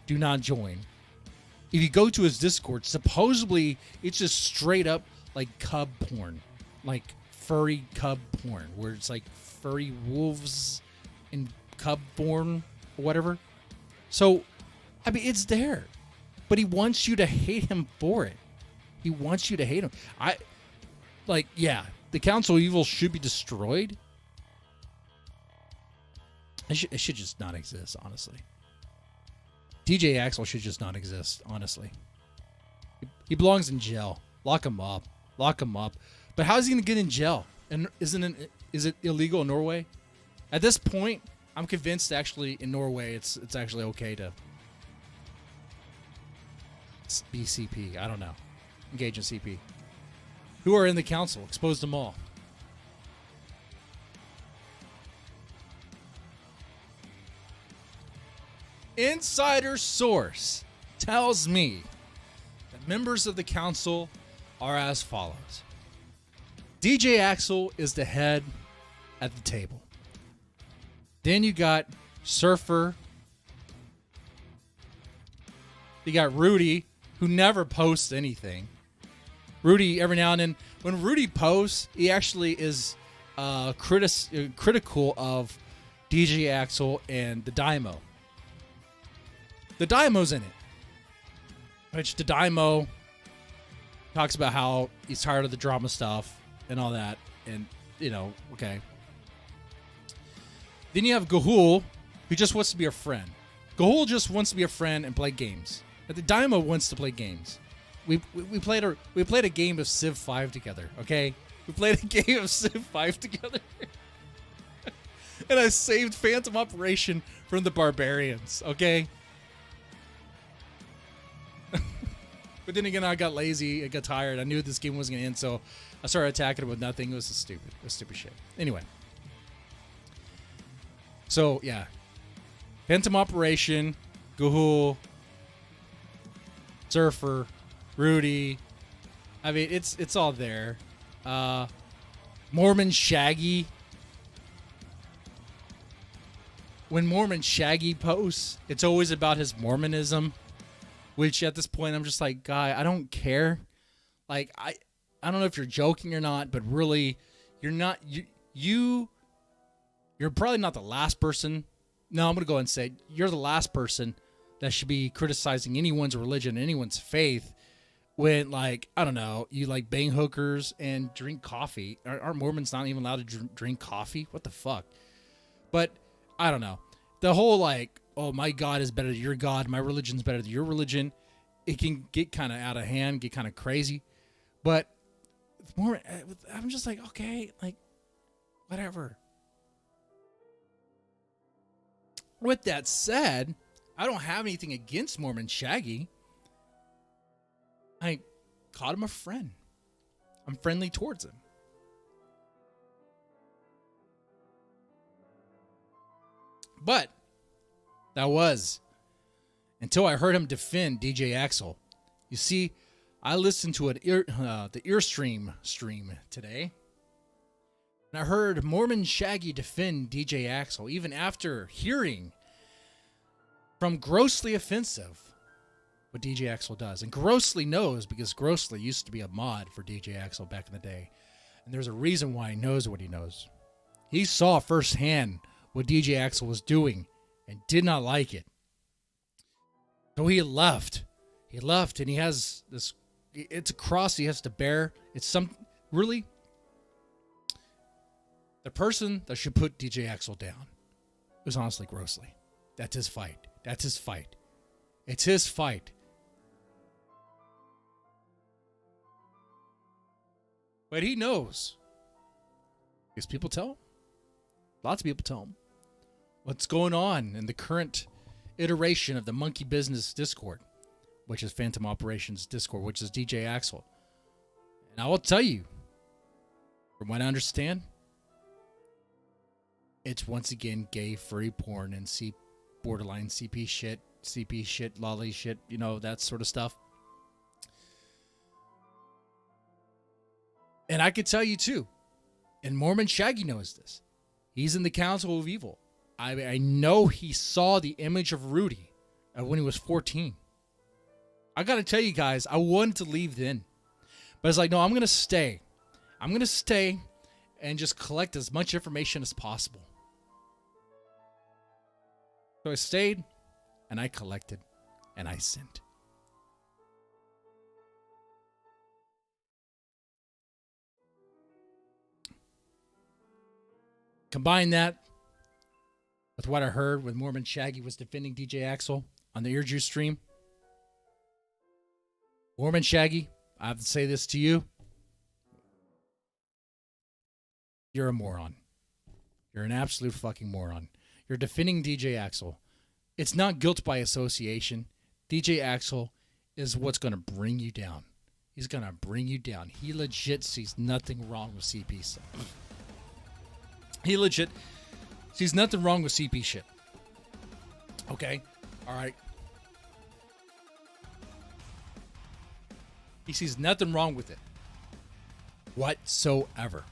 do not join. If you go to his Discord, supposedly it's just straight up like cub porn, like furry cub porn, where it's like furry wolves and cub porn or whatever. So, I mean, it's there, but he wants you to hate him for it. He wants you to hate him. The Council of Evil should be destroyed. It should just not exist, honestly. DJ Axel should just not exist, honestly. He belongs in jail. Lock him up. Lock him up. But how is he going to get in jail? And is it illegal in Norway? At this point, I'm convinced actually in Norway it's actually okay to be CP. I don't know. Engage in CP. Who are in the council? Expose them all. insider source tells me that members of the council are as follows. DJ Axel is the head at the table. Then you got Surfer. You got Rudy, who never posts anything. Rudy, every now and then, when Rudy posts, he actually is critical of DJ Axel and the Dymo. The Dymo's in it. Which the Dymo talks about how he's tired of the drama stuff and all that. And, you know, okay. Then you have Gahul, who just wants to be a friend. Gahul just wants to be a friend and play games. But the Dymo wants to play games. We played a game of Civ 5 together, okay? We played a game of Civ 5 together. And I saved Phantom Operation from the Barbarians, okay? But then again, I got lazy. I got tired. I knew this game wasn't going to end, so I started attacking it with nothing. It was stupid. It was stupid shit. Anyway. So, yeah. Phantom Operation, Gahul, Surfer, Rudy. I mean, it's all there. Mormon Shaggy. When Mormon Shaggy posts, it's always about his Mormonism, which at this point I'm just like, guy, I don't care. Like, I don't know if you're joking or not, but really, you're not. You're probably not the last person. No, I'm gonna go ahead and say you're the last person that should be criticizing anyone's religion, anyone's faith, when, like, I don't know, you like bang hookers and drink coffee. Aren't Mormons not even allowed to drink coffee? What the fuck? But I don't know. The whole, like, oh, my God is better than your God, my religion's better than your religion, it can get kind of out of hand, get kind of crazy. But more, I'm just like, okay, like, whatever. With that said, I don't have anything against Mormon Shaggy. I called him a friend. I'm friendly towards him. But that was until I heard him defend DJ Axel. You see, I listened to the Earstream stream today, and I heard Mormon Shaggy defend DJ Axel even after hearing from Grossly Offensive what DJ Axel does. And Grossly knows, because Grossly used to be a mod for DJ Axel back in the day. And there's a reason why he knows what he knows. He saw firsthand what DJ Axel was doing and did not like it. So he left. He left, and he has this, it's a cross he has to bear. It's really, the person that should put DJ Axel down was honestly Grossly. That's his fight. That's his fight. It's his fight. But he knows. Because people tell him. Lots of people tell him what's going on in the current iteration of the Monkey Business Discord, which is Phantom Operations Discord, which is DJ Axel. And I will tell you, from what I understand, it's once again gay, furry porn, and borderline CP shit, lolly shit, you know, that sort of stuff. And I could tell you too, and Mormon Shaggy knows this. He's in the Council of Evil. I know he saw the image of Rudy when he was 14. I got to tell you guys, I wanted to leave then. But it's like, no, I'm going to stay. I'm going to stay and just collect as much information as possible. So I stayed, and I collected, and I sent. Combine that with what I heard when Mormon Shaggy was defending DJ Axel on the Earjuice stream. Mormon Shaggy, I have to say this to you. You're a moron. You're an absolute fucking moron. You're defending DJ Axel. It's not guilt by association. DJ Axel is what's going to bring you down. He's going to bring you down. He legit sees nothing wrong with CP stuff. He legit sees nothing wrong with CP shit. Okay? All right. He sees nothing wrong with it whatsoever.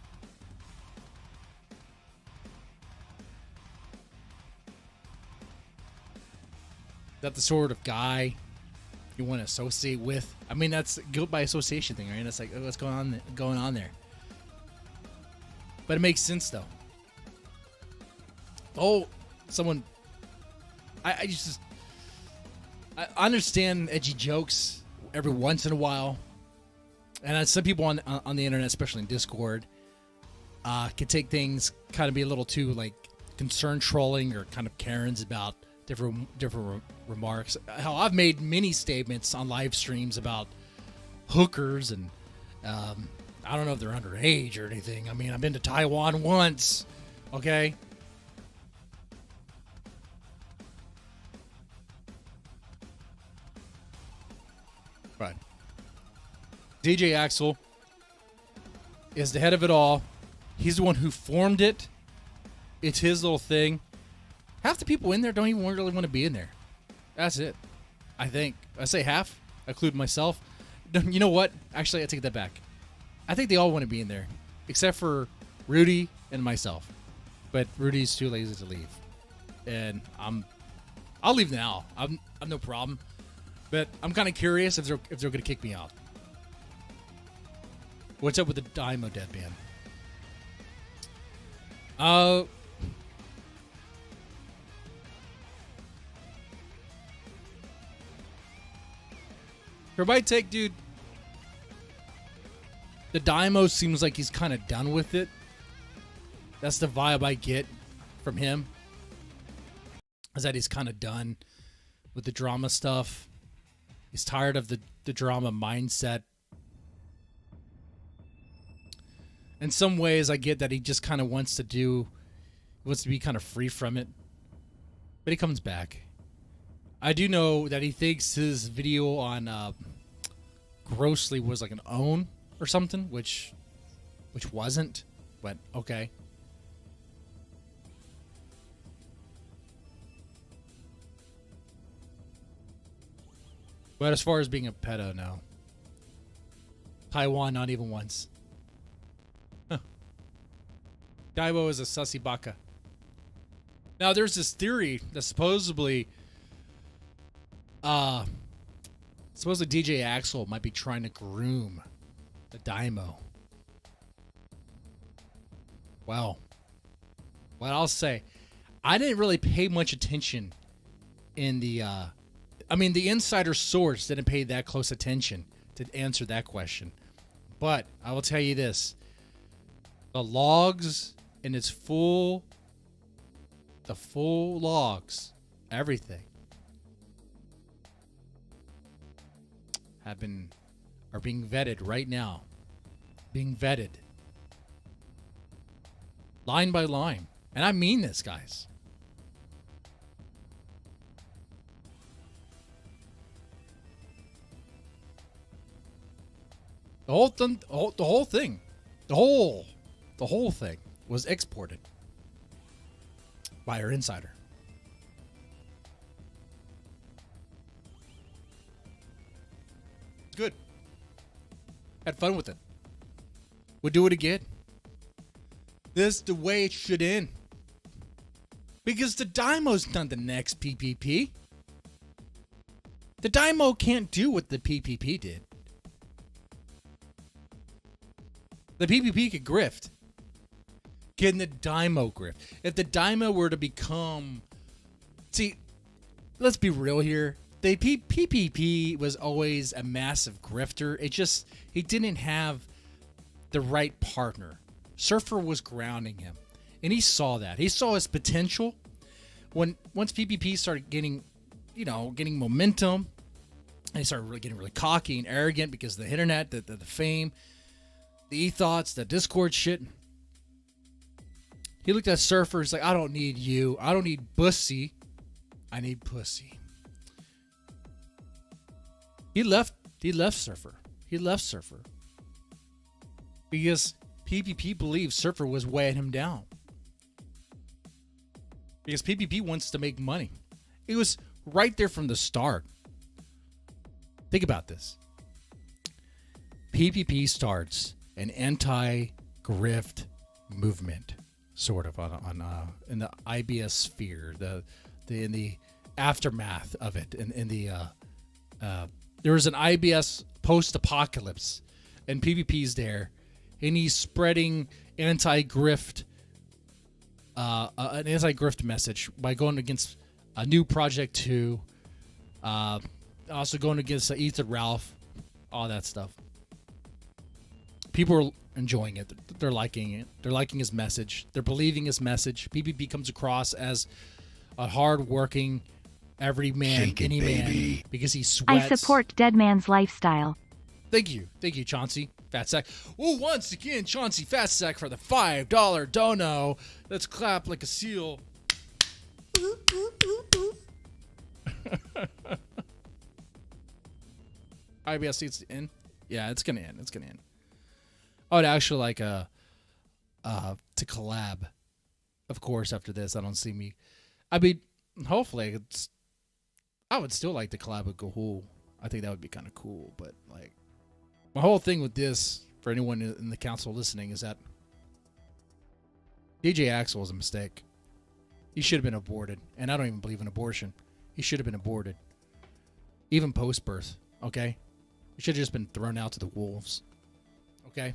Is that the sort of guy you want to associate with? I mean, that's guilt by association thing, right? That's like, what's going on there? But it makes sense, though. Oh, someone... I understand edgy jokes every once in a while. And some people on the internet, especially in Discord, can take things kind of be a little too, like, concerned trolling or kind of Karens about different remarks. Hell, I've made many statements on live streams about hookers, and I don't know if they're underage or anything. I mean, I've been to Taiwan once, okay? Right. DJ Axel is the head of it all. He's the one who formed it. It's his little thing. Half the people in there don't even really want to be in there. That's it. I think. I say half. I include myself. You know what? Actually, I take that back. I think they all want to be in there, except for Rudy and myself. But Rudy's too lazy to leave, and I'll leave now. I'm no problem. But I'm kind of curious if they're going to kick me out. What's up with the Dymo Deadband? For my take, dude, the Dymo seems like he's kind of done with it. That's the vibe I get from him. Is that he's kind of done with the drama stuff. He's tired of the drama mindset. In some ways, I get that he just kind of wants to be kind of free from it. But he comes back. I do know that he thinks his video on Grossly was like an own or something, which wasn't, but okay. But as far as being a pedo, no. Taiwan, not even once. Huh. Daibo is a sussy baka. Now, there's this theory that supposedly DJ Axel might be trying to groom the Dymo. Well, what I'll say, I didn't really pay much attention in the, the insider source didn't pay that close attention to answer that question. But I will tell you this, the logs in its full logs, everything, are being vetted right now. Being vetted. Line by line. And I mean this, guys. The whole thing was exported by our insider. Good. Had fun with it. Would do it again. This is the way it should end. Because the Dymo's not the next PPP. The Dymo can't do what the PPP did. The PPP could grift. Can the Dymo grift? If the Dymo were to become... See, let's be real here. The PPP was always a massive grifter. He didn't have the right partner. Surfer was grounding him. And he saw that. He saw his potential. Once PPP started getting momentum, and he started getting really cocky and arrogant because of the internet, the fame, the e-thoughts, the Discord shit. He looked at Surfer. He's like, I don't need you. I don't need bussy. I need pussy. He left Surfer. He left Surfer. Because PPP believes Surfer was weighing him down. Because PPP wants to make money. It was right there from the start. Think about this. PPP starts an anti-grift movement, sort of in the IBS sphere, in the aftermath of it, there was an IBS post-apocalypse, and PPP's there, and he's spreading an anti-grift message by going against a new Project 2, also going against Ethan Ralph, all that stuff. People are enjoying it. They're liking it. They're liking his message. They're believing his message. PPP comes across as a hard-working, every man, any man, because he sweats. I support Dead Man's lifestyle. Thank you, Chauncey Fat Sack. Oh, once again, Chauncey Fat Sack for the $5 dono. Let's clap like a seal. IBS seats in. Yeah, it's gonna end. I would actually like to collab. Of course, after this, I don't see me. I mean, hopefully, I would still like to collab with Gahul. I think that would be kind of cool. But like, my whole thing with this, for anyone in the council listening, is that DJ Axel was a mistake. He should have been aborted, and I don't even believe in abortion. He should have been aborted, even post-birth. Okay, he should have just been thrown out to the wolves. Okay.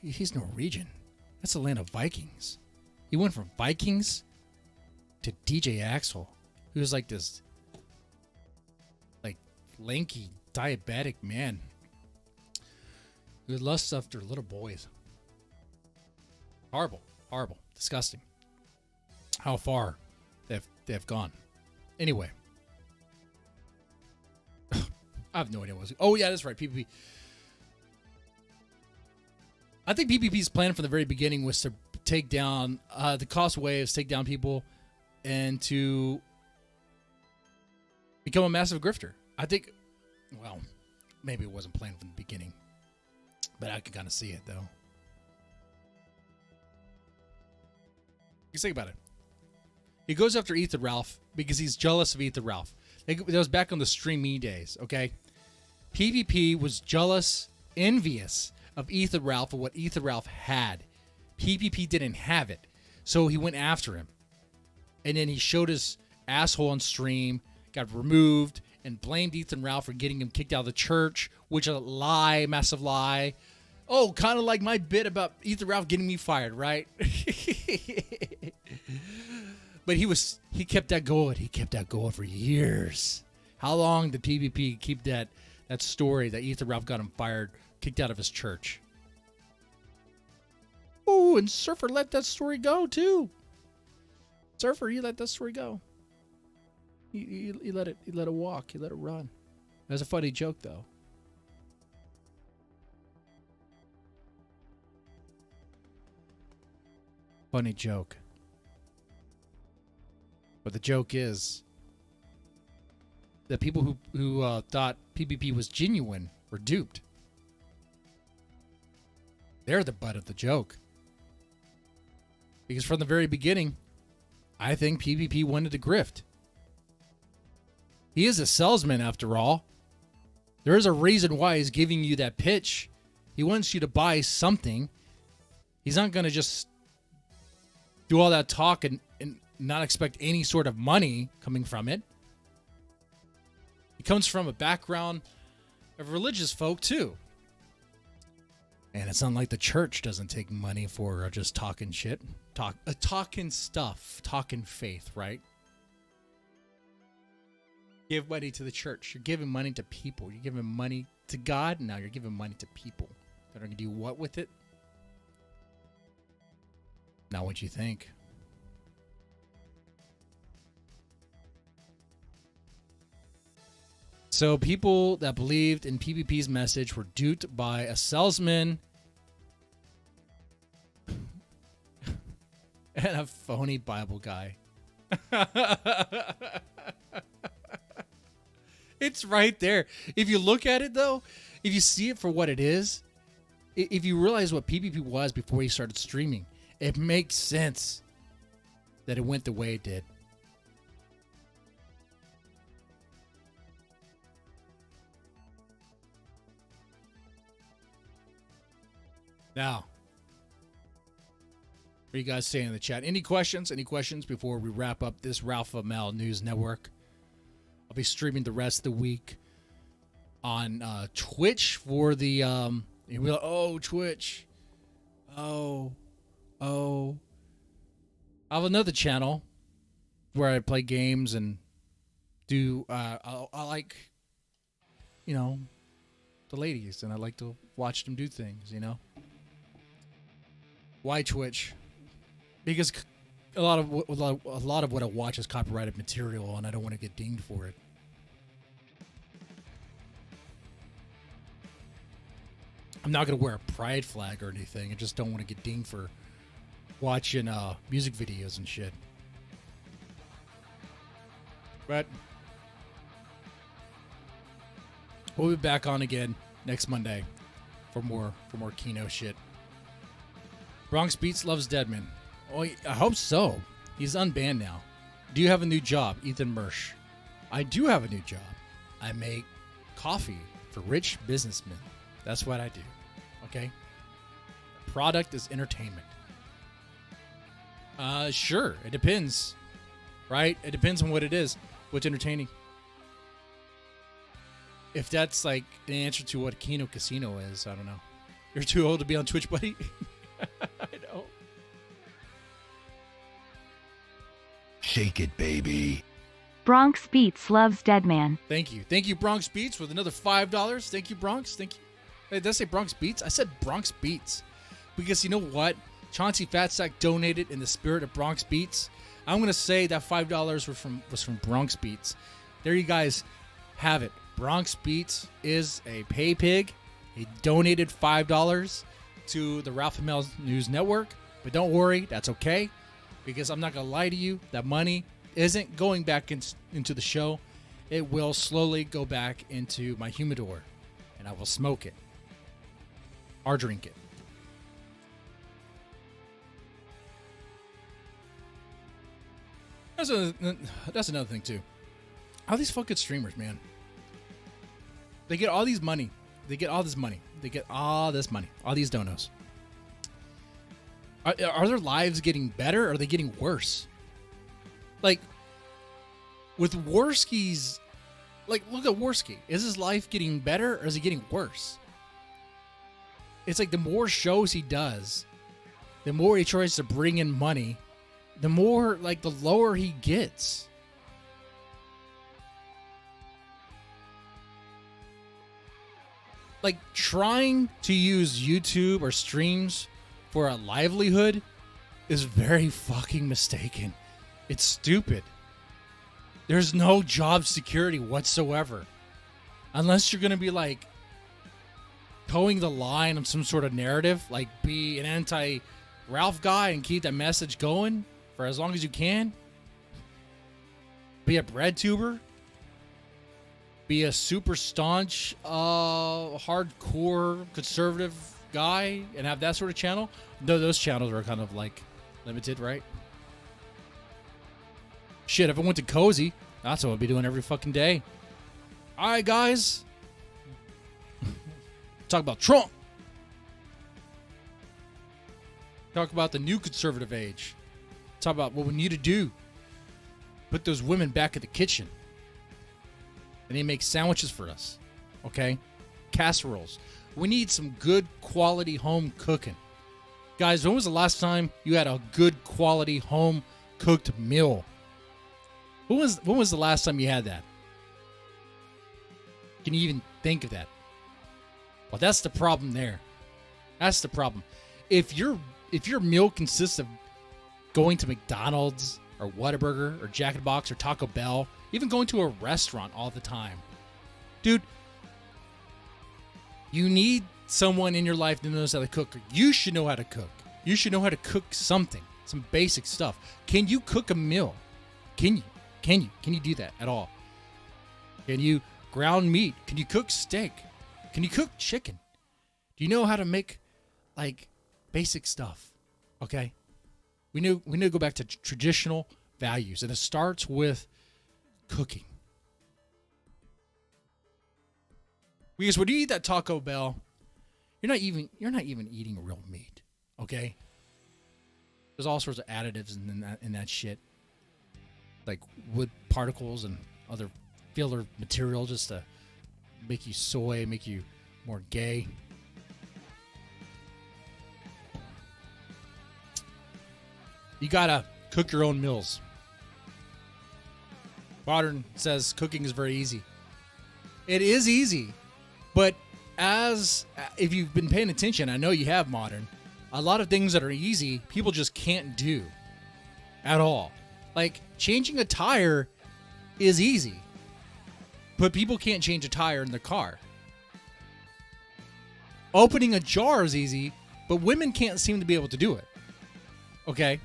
He's Norwegian. That's the land of Vikings. He went from Vikings to DJ Axel, who's like this, like, lanky, diabetic man who lusts after little boys. Horrible, disgusting. How far they've gone. Anyway, I have no idea what was. Oh yeah, that's right. PPP. I think PPP's plan from the very beginning was to take down the cost waves, take down people, and to become a massive grifter. I think, well, maybe it wasn't planned from the beginning, but I can kind of see it though. You think about it. He goes after Ethan Ralph because he's jealous of Ethan Ralph. That was back on the Stream Me days, okay? PPP was jealous, envious of Ethan Ralph, of what Ethan Ralph had. PPP didn't have it, so he went after him. And then he showed his asshole on stream, got removed, and blamed Ethan Ralph for getting him kicked out of the church, which is a lie, massive lie. Oh, kind of like my bit about Ethan Ralph getting me fired, right? But he kept that going. He kept that going for years. How long did PPP keep that story that Ethan Ralph got him fired, kicked out of his church? Oh, and Surfer let that story go too. Surfer, you let that story go. You let it walk. You let it run. It was a funny joke though. Funny joke. But the joke is that people who thought PPP was genuine were duped. They're the butt of the joke. Because from the very beginning, I think PPP wanted to grift. He is a salesman after all. There is a reason why he's giving you that pitch. He wants you to buy something. He's not going to just do all that talk and not expect any sort of money coming from it. He comes from a background of religious folk too. And it's not like the church doesn't take money for just talking shit. Talking stuff. Talking faith, right? Give money to the church. You're giving money to people. You're giving money to God. Now you're giving money to people. They're going to do what with it? Not what you think. So people that believed in PPP's message were duped by a salesman and a phony Bible guy. It's right there. If you look at it, though, if you see it for what it is, if you realize what PPP was before he started streaming, it makes sense that it went the way it did. Now, what are you guys saying in the chat? Any questions? Any questions before we wrap up this Ralphamale News Network? I'll be streaming the rest of the week on Twitch for the you'll be like, oh, Twitch. Oh. I have another channel where I play games and do I like, you know, the ladies, and I like to watch them do things, you know. Why Twitch? Because a lot of what I watch is copyrighted material, and I don't want to get dinged for it. I'm not gonna wear a pride flag or anything. I just don't want to get dinged for watching music videos and shit. But we'll be back on again next Monday for more Kino shit. Bronx Beats loves Deadman. Oh, I hope so. He's unbanned now. Do you have a new job, Ethan Mersch? I do have a new job. I make coffee for rich businessmen. That's what I do. Okay? Product is entertainment. Sure. It depends. Right? It depends on what it is. What's entertaining. If that's like the answer to what Kino Casino is, I don't know. You're too old to be on Twitch, buddy? I know. Shake it, baby. Bronx Beats loves Deadman. Thank you. Thank you, Bronx Beats, with another $5. Thank you, Bronx. Thank you. Hey, did I say Bronx Beats? I said Bronx Beats. Because you know what? Chauncey Fatsack donated in the spirit of Bronx Beats. I'm going to say that $5 was from Bronx Beats. There you guys have it. Bronx Beats is a pay pig. He donated $5 to the Ralphamale News Network. But don't worry, that's okay. Because I'm not going to lie to you. That money isn't going back into the show. It will slowly go back into my humidor. And I will smoke it. Or drink it. That's another thing, too. All these fucking streamers, man. They get all these money. They get all this money. They get all this money. All these donos. Are their lives getting better? Or are they getting worse? Like, with Warski's... Like, look at Warski. Is his life getting better or is he getting worse? It's like the more shows he does, the more he tries to bring in money, the more, like, the lower he gets. Like, trying to use YouTube or streams for a livelihood is very fucking mistaken. It's stupid. There's no job security whatsoever. Unless you're going to be, like, towing the line on some sort of narrative, like be an anti-Ralph guy and keep that message going for as long as you can. Be a bread tuber. Be a super staunch, hardcore conservative guy and have that sort of channel. No, those channels are kind of like limited, right? Shit, if I went to Cozy, that's what I'd be doing every fucking day. All right, guys. Talk about Trump. Talk about the new conservative age. Talk about what we need to do. Put those women back in the kitchen. And they make sandwiches for us. Okay? Casseroles. We need some good quality home cooking. Guys, when was the last time you had a good quality home cooked meal? When was the last time you had that? Can you even think of that? Well, that's the problem there. That's the problem. If your meal consists of going to McDonald's or Whataburger or Jack in the Box or Taco Bell, even going to a restaurant all the time, dude, you need someone in your life that knows how to cook. You should know how to cook. You should know how to cook something, some basic stuff. Can you cook a meal? Can you? Can you do that at all? Can you ground meat? Can you cook steak? Can you cook chicken? Do you know how to make, like, basic stuff? Okay? We need to go back to traditional values, and it starts with cooking. Because when you eat that Taco Bell, you're not even eating real meat, okay? There's all sorts of additives in that shit, like wood particles and other filler material just to make you soy, make you more gay. You gotta cook your own meals. Modern says cooking is very easy. It is easy, but if you've been paying attention, I know you have, Modern, a lot of things that are easy, people just can't do at all. Like changing a tire is easy, but people can't change a tire in their car. Opening a jar is easy, but women can't seem to be able to do it. Okay?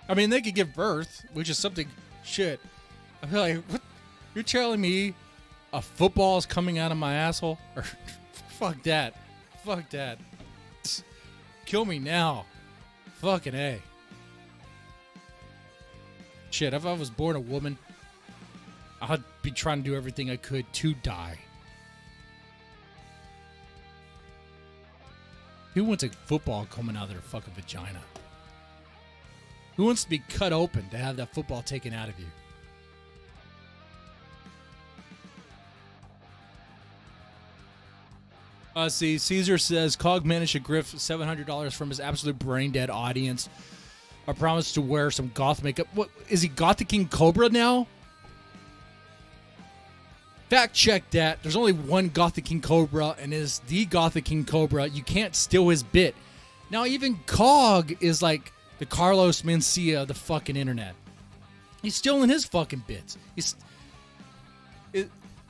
I mean, they could give birth, which is something shit. I feel like, what? You're telling me a football is coming out of my asshole? Or fuck that. Fuck that. Kill me now. Fucking A. Shit, if I was born a woman, I'd be trying to do everything I could to die. Who wants a football coming out of their fucking vagina? Who wants to be cut open to have that football taken out of you? See, Caesar says Cog managed to grift $700 from his absolute brain dead audience. I promised to wear some goth makeup. What is he, Goth the King Cobra now? Fact check that. There's only one Goth the King Cobra, and it is the Goth the King Cobra. You can't steal his bit. Now even Cog is like the Carlos Mencia of the fucking internet. He's stealing his fucking bits.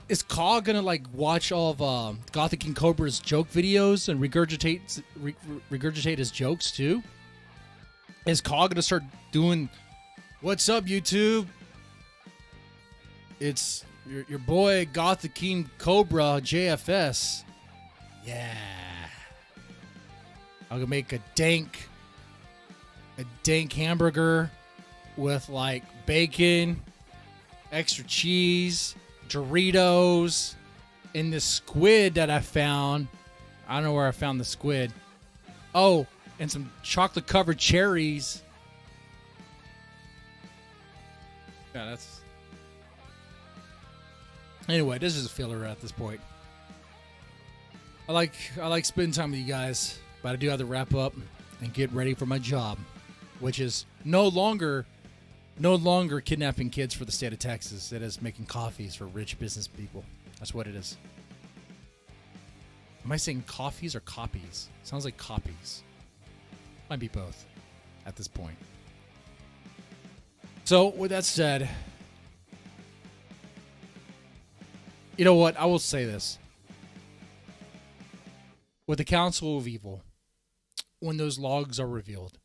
Is Cog gonna like watch all of Gothic King Cobra's joke videos and regurgitate his jokes too? Is Cog gonna start doing, "What's up, YouTube? It's your boy Gothic King Cobra JFS. Yeah, I'm gonna make a dank hamburger with like bacon, extra cheese, Doritos, and this squid that I found. I don't know where I found the squid. Oh, and some chocolate covered cherries." Yeah, that's... Anyway, this is a filler at this point. I like spending time with you guys, but I do have to wrap up and get ready for my job, which is no longer kidnapping kids for the state of Texas. It is making coffees for rich business people. That's what it is. Am I saying coffees or copies? Sounds like copies. Might be both at this point. So, with that said, you know what? I will say this. With the Council of Evil, when those logs are revealed,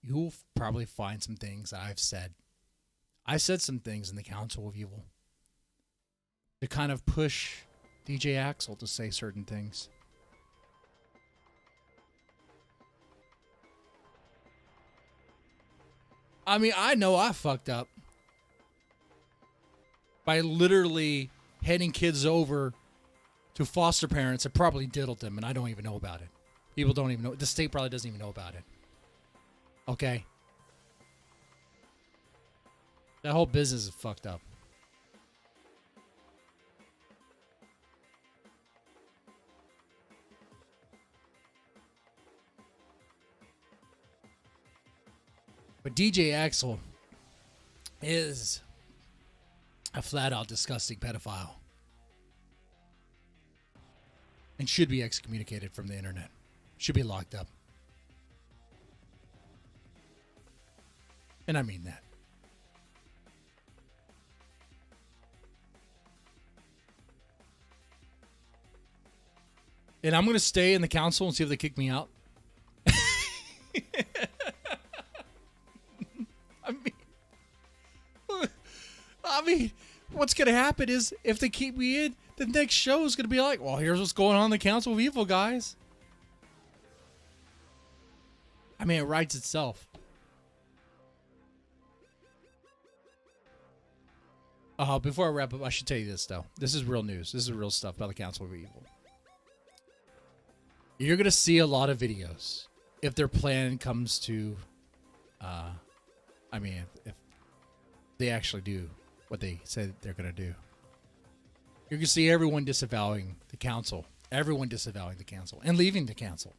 you will probably find some things I've said. I said some things in the Council of Evil to kind of push DJ Axel to say certain things. I mean, I know I fucked up by literally handing kids over to foster parents that probably diddled them, and I don't even know about it. People don't even know. The state probably doesn't even know about it. Okay? That whole business is fucked up. But DJ Axel is a flat-out disgusting pedophile and should be excommunicated from the internet. Should be locked up. And I mean that. And I'm going to stay in the council and see if they kick me out. I mean, what's going to happen is if they keep me in, the next show is going to be like, well, here's what's going on in the Council of Evil, guys. I mean, it writes itself. Before I wrap up, I should tell you this, though. This is real news. This is real stuff about the Council of Evil. You're going to see a lot of videos if their plan comes to, if they actually do what they said they're going to do. You're going to see everyone disavowing the council. Everyone disavowing the council and leaving the council.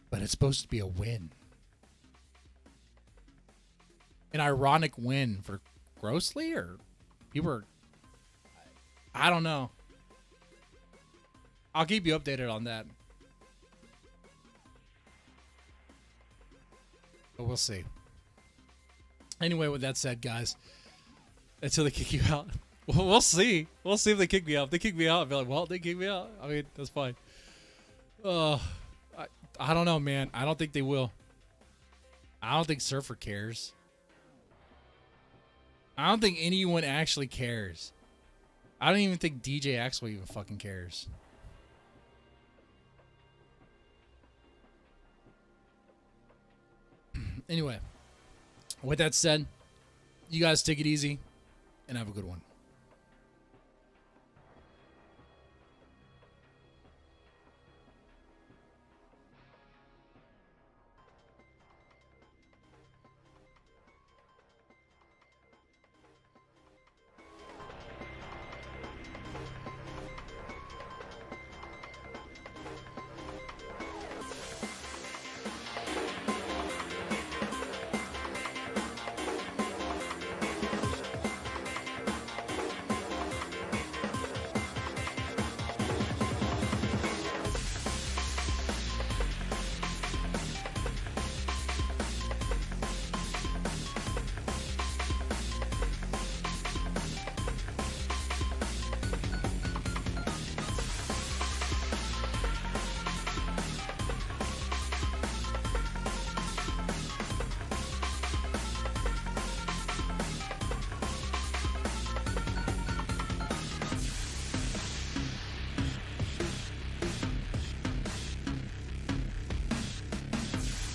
But it's supposed to be a win. An ironic win for Grossly, or you were... I don't know. I'll keep you updated on that. But we'll see. Anyway, with that said, guys, until they kick you out, we'll see. We'll see if they kick me out. If they kick me out, I'll be like, well, they kicked me out. I mean, that's fine. I don't know, man. I don't think they will. I don't think Surfer cares. I don't think anyone actually cares. I don't even think DJ Axel even fucking cares. Anyway, with that said, you guys take it easy and have a good one.